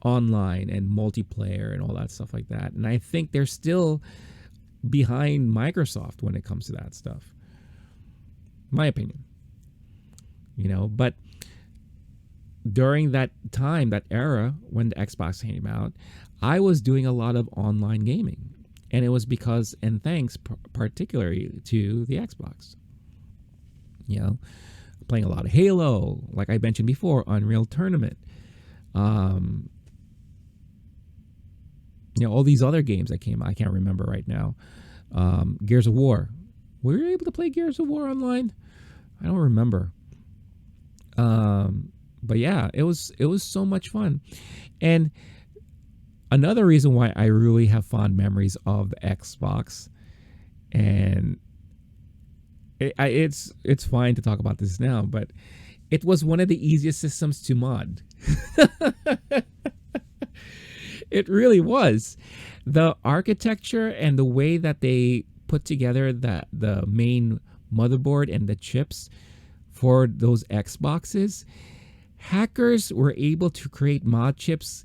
online and multiplayer and all that stuff like that. And I think they're still behind Microsoft when it comes to that stuff. My opinion. But during that time, that era, when the Xbox came out, I was doing a lot of online gaming. And it was because, and thanks particularly to the Xbox. Playing a lot of Halo, like I mentioned before, Unreal Tournament. All these other games that came out, I can't remember right now. Gears of War. Were you able to play Gears of War online? I don't remember. But yeah, it was so much fun. And another reason why I really have fond memories of the Xbox, and it's fine to talk about this now, but it was one of the easiest systems to mod. It really was. The architecture and the way that they put together the main motherboard and the chips for those Xboxes, hackers were able to create mod chips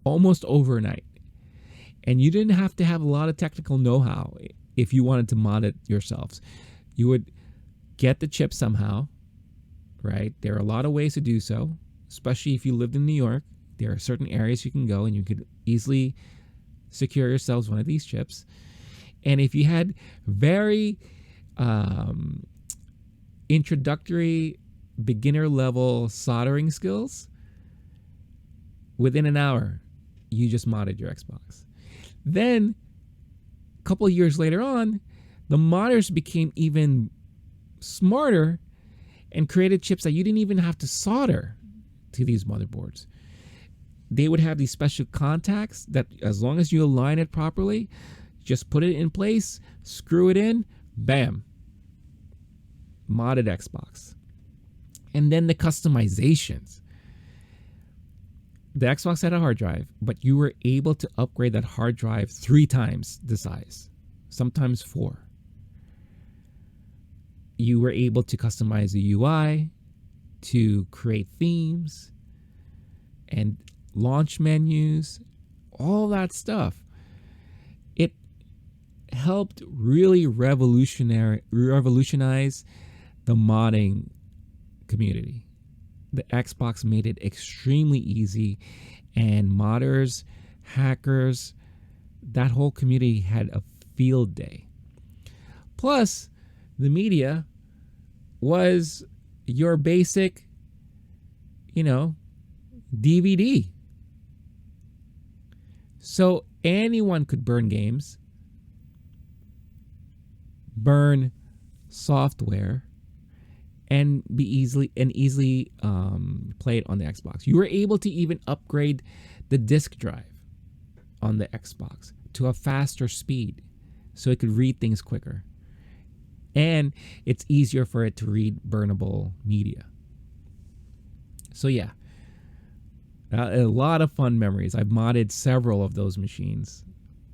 almost overnight. And you didn't have to have a lot of technical know-how if you wanted to mod it yourselves. You would get the chip somehow, right? There are a lot of ways to do so, especially if you lived in New York. There are certain areas you can go and you could easily secure yourselves one of these chips. And if you had very introductory, beginner level soldering skills, within an hour, you just modded your Xbox. Then couple of years later on, the modders became even smarter and created chips that you didn't even have to solder to these motherboards. They would have these special contacts that, as long as you align it properly, just put it in place, screw it in, bam, modded Xbox. And then the customizations. The Xbox had a hard drive, but you were able to upgrade that hard drive 3 times the size, sometimes 4. You were able to customize the UI, to create themes and launch menus, all that stuff. It helped really revolutionize the modding community. The Xbox made it extremely easy, and modders, hackers, that whole community had a field day. Plus, the media was your basic, DVD. So anyone could burn games, burn software, and be easily played on the Xbox. You were able to even upgrade the disk drive on the Xbox to a faster speed so it could read things quicker. And it's easier for it to read burnable media. So yeah, a lot of fun memories. I've modded several of those machines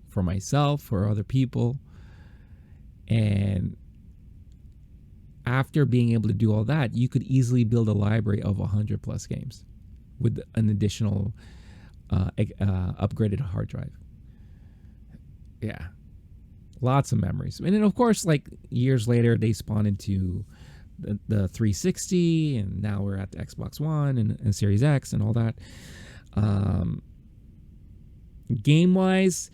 for myself, for other people. And after being able to do all that, you could easily build a library of 100 plus games with an additional upgraded hard drive. Yeah, lots of memories. And then, of course, like years later, they spawned into the 360, and now we're at the Xbox One and Series X and all that. Game-wise,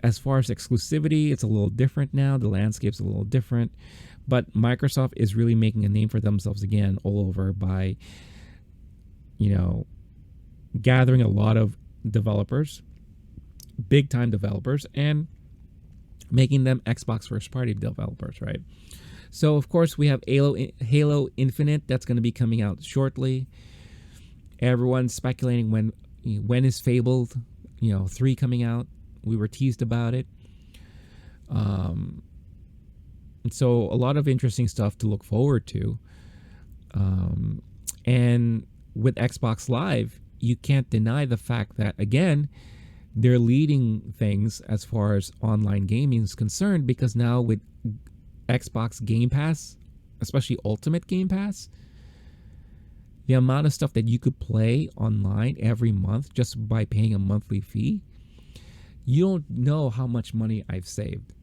as far as exclusivity, it's a little different now. The landscape's a little different. But Microsoft is really making a name for themselves again all over by, gathering a lot of developers, big-time developers, and making them Xbox first-party developers, right? So, of course, we have Halo Infinite that's going to be coming out shortly. Everyone's speculating when is Fabled, 3 coming out. We were teased about it. So a lot of interesting stuff to look forward to. And with Xbox Live, you can't deny the fact that, again, they're leading things as far as online gaming is concerned, because now with Xbox Game Pass, especially Ultimate Game Pass, the amount of stuff that you could play online every month just by paying a monthly fee, you don't know how much money I've saved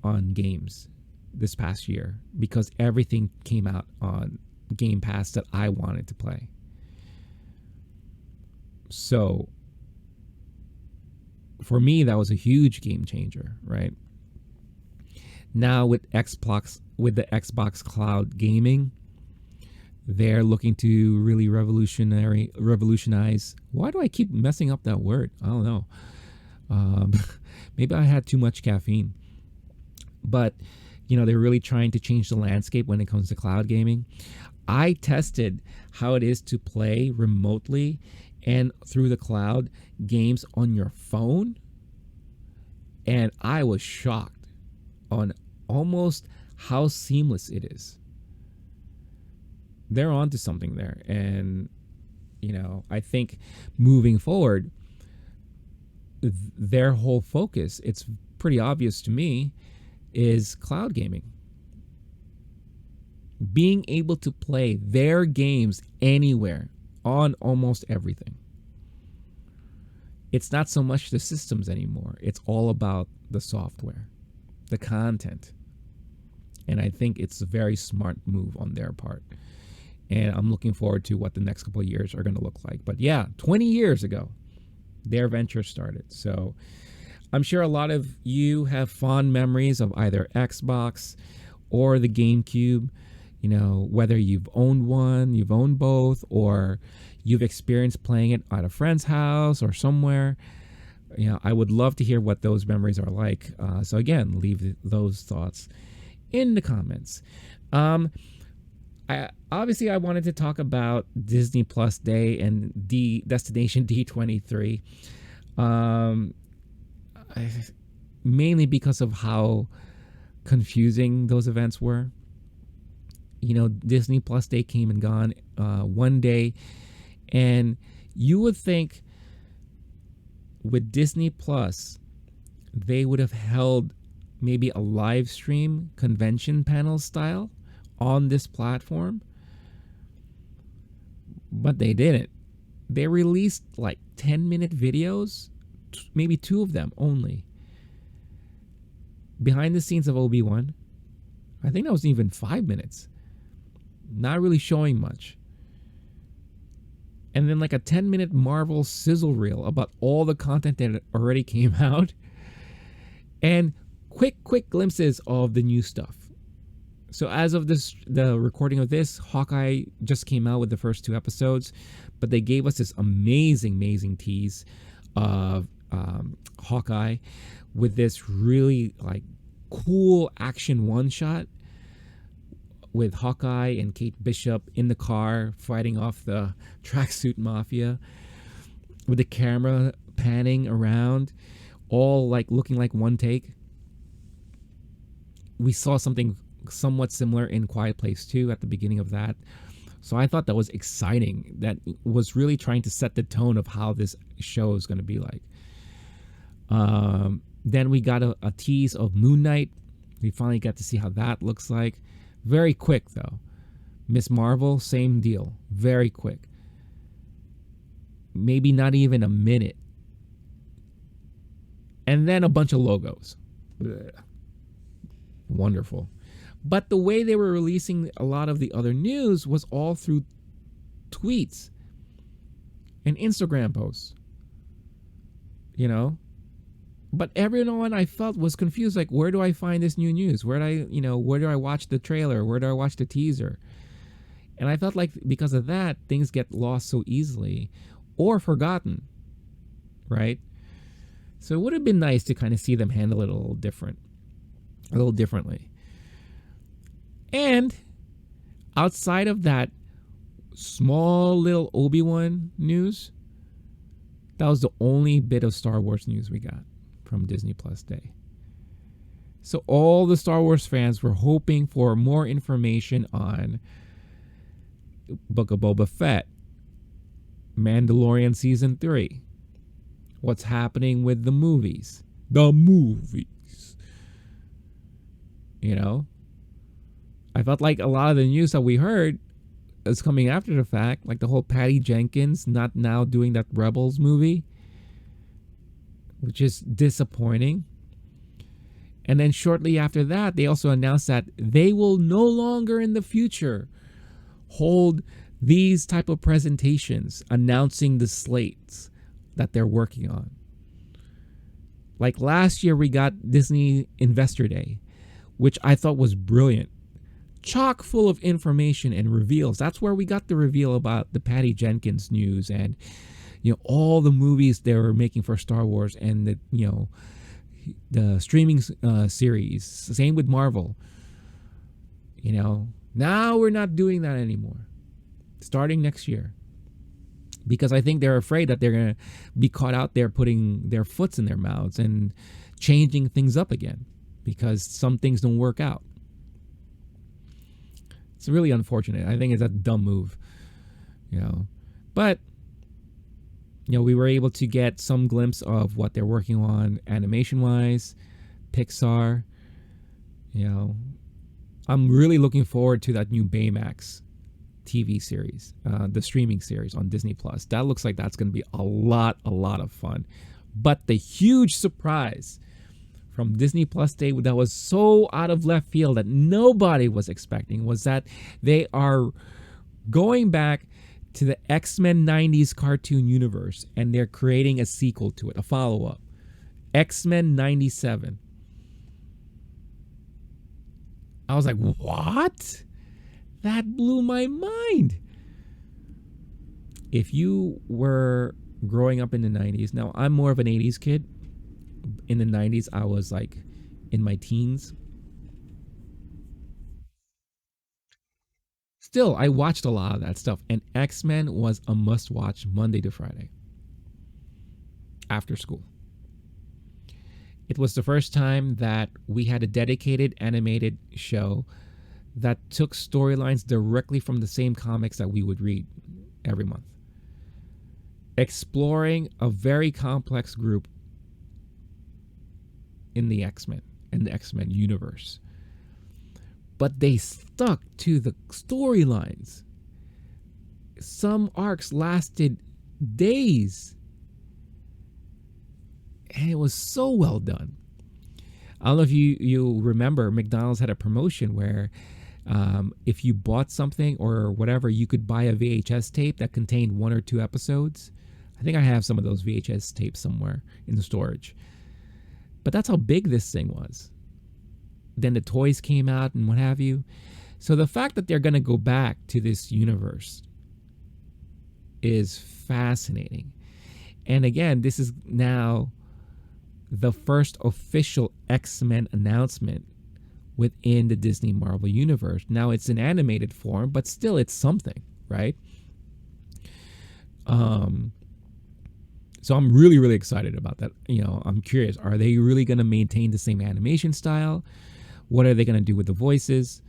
on games this past year, because everything came out on Game Pass that I wanted to play. So for me, that was a huge game changer, right? Now with the Xbox Cloud Gaming, they're looking to really revolutionize. Why do I keep messing up that word? I don't know. Maybe I had too much caffeine. But they're really trying to change the landscape when it comes to cloud gaming. I tested how it is to play remotely and through the cloud games on your phone, and I was shocked on almost how seamless it is. They're onto something there, and I think moving forward, their whole focus, it's pretty obvious to me, is cloud gaming. Being able to play their games anywhere on almost everything. It's not so much the systems anymore. It's all about the software, the content. And I think it's a very smart move on their part. And I'm looking forward to what the next couple of years are going to look like. But yeah, 20 years ago, their venture started. So I'm sure a lot of you have fond memories of either Xbox or the GameCube. Whether you've owned one, you've owned both, or you've experienced playing it at a friend's house or somewhere. I would love to hear what those memories are like. So again, leave those thoughts in the comments. I wanted to talk about Disney Plus Day and Destination D23, mainly because of how confusing those events were. Disney Plus Day came and gone one day, and you would think with Disney Plus they would have held maybe a live stream convention panel style on this platform, but they didn't. They released like 10-minute videos, maybe 2 of them only, behind the scenes of Obi-Wan. I think that was even 5 minutes, not really showing much. And then like a 10-minute Marvel sizzle reel about all the content that already came out, and quick glimpses of the new stuff. So as of the recording of this, Hawkeye just came out with the first 2 episodes, but they gave us this amazing tease of Hawkeye with this really like cool action one shot with Hawkeye and Kate Bishop in the car fighting off the tracksuit mafia, with the camera panning around, all like looking like one take. We saw something somewhat similar in Quiet Place 2 at the beginning of that. So I thought that was exciting. That was really trying to set the tone of how this show is going to be like. Then we got a tease of Moon Knight. We finally got to see how that looks like. Very quick though. Miss Marvel, same deal. Very quick. Maybe not even a minute. And then a bunch of logos. Blech. Wonderful. But the way they were releasing a lot of the other news was all through tweets and Instagram posts. But everyone I felt was confused. Like, where do I find this new news? Where do I watch the trailer? Where do I watch the teaser? And I felt like because of that, things get lost so easily or forgotten, right? So it would have been nice to kind of see them handle it a little differently. And outside of that small little Obi-Wan news, that was the only bit of Star Wars news we got from Disney Plus Day. So all the Star Wars fans were hoping for more information on Book of Boba Fett, Mandalorian Season 3, what's happening with the movies. I felt like a lot of the news that we heard is coming after the fact, like the whole Patty Jenkins not now doing that Rebels movie, which is disappointing. And then shortly after that, they also announced that they will no longer in the future hold these type of presentations announcing the slates that they're working on. Like last year, we got Disney Investor Day, which I thought was brilliant. Chock full of information and reveals. That's where we got the reveal about the Patty Jenkins news and all the movies they were making for Star Wars and the streaming series. Same with Marvel. Now we're not doing that anymore. Starting next year. Because I think they're afraid that they're going to be caught out there putting their foots in their mouths and changing things up again because some things don't work out. It's really unfortunate. I think it's a dumb move, But, we were able to get some glimpse of what they're working on animation-wise, Pixar. I'm really looking forward to that new Baymax TV series, the streaming series on Disney Plus. That looks like that's going to be a lot of fun. But the huge surprise from Disney Plus Day that was so out of left field that nobody was expecting was that they are going back to the X-Men 90s cartoon universe and they're creating a sequel to it, a follow-up. X-Men 97. I was like, what? That blew my mind. If you were growing up in the 90s. Now, I'm more of an 80s kid. In the 90s, I was like in my teens. Still, I watched a lot of that stuff, and X-Men was a must-watch Monday to Friday after school. It was the first time that we had a dedicated animated show that took storylines directly from the same comics that we would read every month, exploring a very complex group in the X-Men and the X-Men universe. But they stuck to the storylines. Some arcs lasted days. And it was so well done. I don't know if you remember, McDonald's had a promotion where if you bought something or whatever, you could buy a VHS tape that contained 1 or 2 episodes. I think I have some of those VHS tapes somewhere in the storage. But that's how big this thing was. Then the toys came out and what have you. So the fact that they're going to go back to this universe is fascinating. And again, this is now the first official X-Men announcement within the Disney Marvel universe. Now it's in animated form, but still it's something, right? So I'm really, really excited about that. You know, I'm curious, are they really going to maintain the same animation style? What are they going to do with the voices?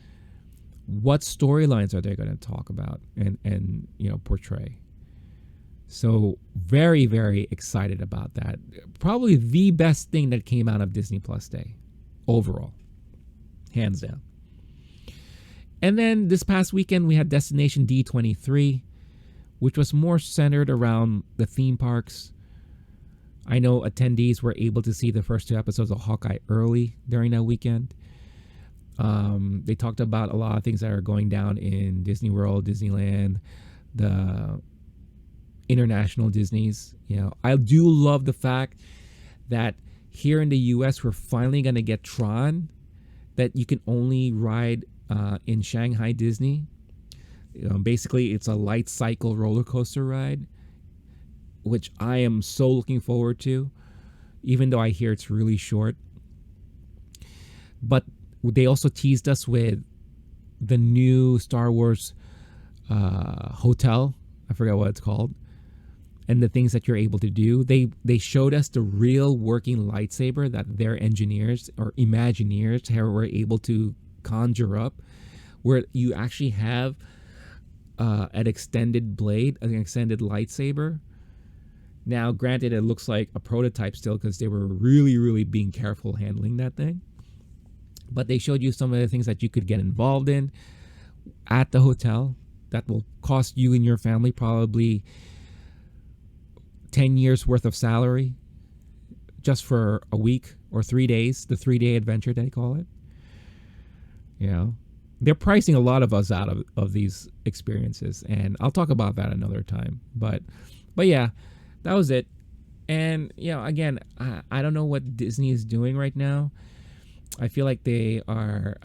What storylines are they going to talk about and you know, portray? So very, very excited about that. Probably the best thing that came out of Disney Plus Day overall, hands down. And then this past weekend, we had Destination D23, which was more centered around the theme parks. I know attendees were able to see the first 2 episodes of Hawkeye early during that weekend. They talked about a lot of things that are going down in Disney World, Disneyland, the international Disneys. You know, I do love the fact that here in the US, we're finally going to get Tron, that you can only ride in Shanghai Disney. Basically, it's a light cycle roller coaster ride, which I am so looking forward to, even though I hear it's really short. But they also teased us with the new Star Wars hotel. I forgot what it's called. And the things that you're able to do. They showed us the real working lightsaber that their engineers or Imagineers were able to conjure up, where you actually have an extended blade, an extended lightsaber. Now, granted, it looks like a prototype still because they were really, really being careful handling that thing. But they showed you some of the things that you could get involved in at the hotel that will cost you and your family probably 10 years worth of salary just for a week or 3 days, the 3-day adventure they call it. You know, they're pricing a lot of us out of these experiences, and I'll talk about that another time. But yeah, that was it. And, you know, again, I don't know what Disney is doing right now. I feel like they are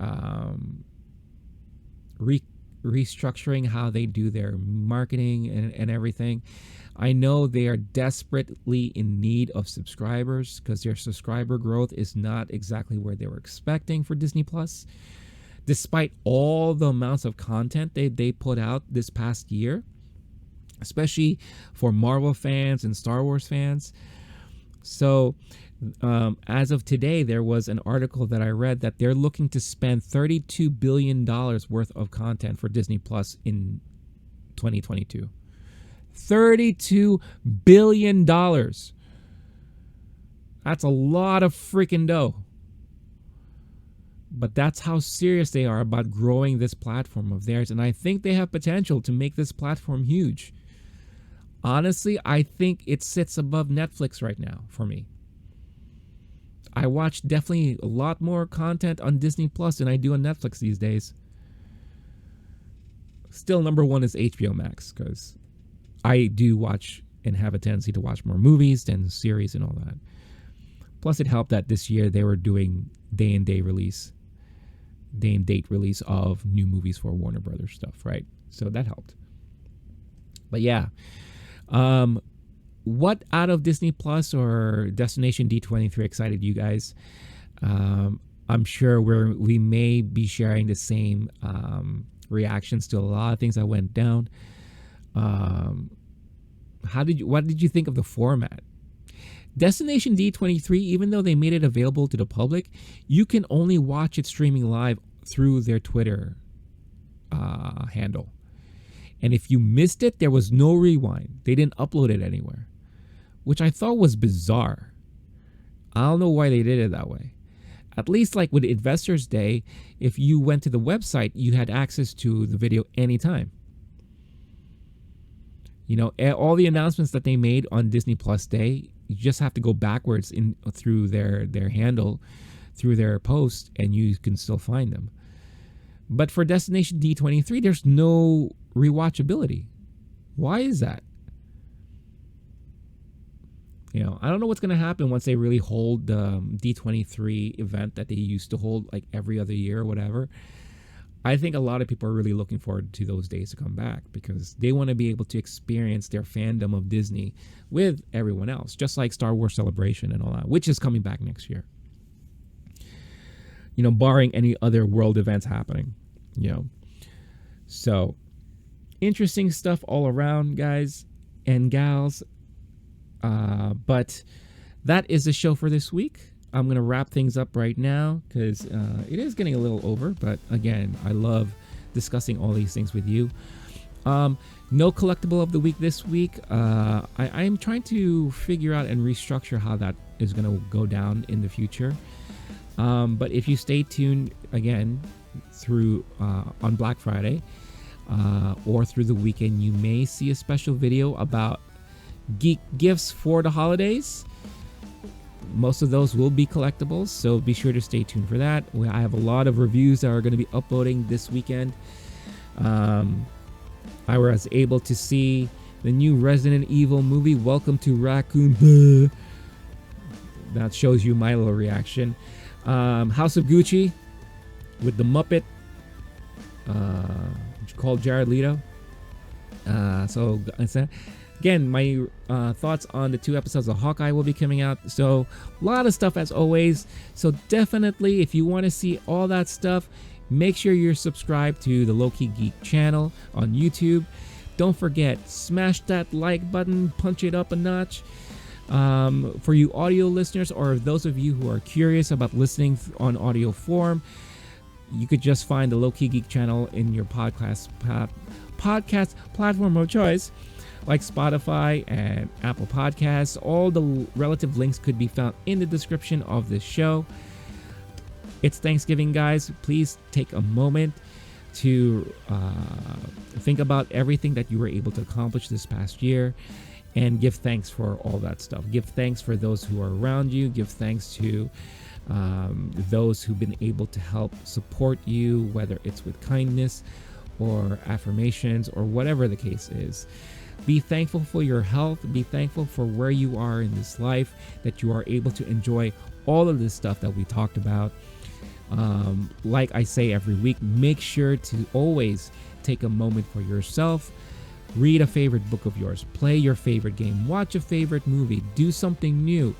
restructuring how they do their marketing and everything. I know they are desperately in need of subscribers because their subscriber growth is not exactly where they were expecting for Disney Plus, despite all the amounts of content they put out this past year, especially for Marvel fans and Star Wars fans. So as of today, there was an article that I read that they're looking to spend $32 billion worth of content for Disney Plus in 2022. $32 billion. That's a lot of freaking dough. But that's how serious they are about growing this platform of theirs. And I think they have potential to make this platform huge. Honestly, I think it sits above Netflix right now for me. I watch definitely a lot more content on Disney Plus than I do on Netflix these days. Still, number one is HBO Max because I do watch and have a tendency to watch more movies than series and all that. Plus, it helped that this year they were doing day and date release of new movies for Warner Brothers stuff, right? So that helped. But yeah, what out of Disney Plus or Destination D23 excited you guys? I'm sure we may be sharing the same reactions to a lot of things that went down. What did you think of the format? Destination D23, even though they made it available to the public, you can only watch it streaming live through their Twitter handle. And if you missed it, there was no rewind. They didn't upload it anywhere, which I thought was bizarre. I don't know why they did it that way. At least like with Investors Day, if you went to the website, you had access to the video anytime. You know, all the announcements that they made on Disney Plus Day, you just have to go backwards through their handle, through their post, and you can still find them. But for Destination D23, there's no rewatchability. Why is that? You know, I don't know what's going to happen once they really hold the D23 event that they used to hold like every other year or whatever. I think a lot of people are really looking forward to those days to come back because they want to be able to experience their fandom of Disney with everyone else, just like Star Wars Celebration and all that, which is coming back next year. You know, barring any other world events happening, you know. So, interesting stuff all around, guys and gals. But that is the show for this week. I'm going to wrap things up right now because it is getting a little over. But again, I love discussing all these things with you. No collectible of the week this week. I am trying to figure out and restructure how that is going to go down in the future. But if you stay tuned again through on Black Friday or through the weekend, you may see a special video about geek gifts for the holidays. Most of those will be collectibles, so be sure to stay tuned for that. I have a lot of reviews that are going to be uploading this weekend. I was able to see the new Resident Evil movie, Welcome to Raccoon. That shows you my little reaction. House of Gucci with the Muppet, called Jared Leto. So again, my thoughts on the 2 episodes of Hawkeye will be coming out. So a lot of stuff as always. So definitely, if you want to see all that stuff, make sure you're subscribed to the Low Key Geek channel on YouTube. Don't forget, smash that like button, punch it up a notch. For you audio listeners, or those of you who are curious about listening on audio form, you could just find the Low Key Geek channel in your podcast platform of choice, like Spotify and Apple Podcasts. All the relative links could be found in the description of this show. It's Thanksgiving, guys. Please take a moment to think about everything that you were able to accomplish this past year and give thanks for all that stuff. Give thanks for those who are around you. Give thanks to those who've been able to help support you, whether it's with kindness or affirmations or whatever the case is. Be thankful for your health. Be thankful for where you are in this life, that you are able to enjoy all of this stuff that we talked about. Like I say every week, make sure to always take a moment for yourself. Read a favorite book of yours. Play your favorite game. Watch a favorite movie. Do something new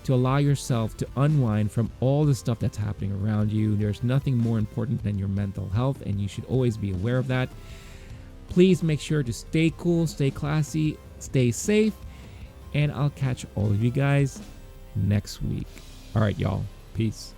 to allow yourself to unwind from all the stuff that's happening around you. There's nothing more important than your mental health, and you should always be aware of that. Please make sure to stay cool, stay classy, stay safe, and I'll catch all of you guys next week. All right, y'all. Peace.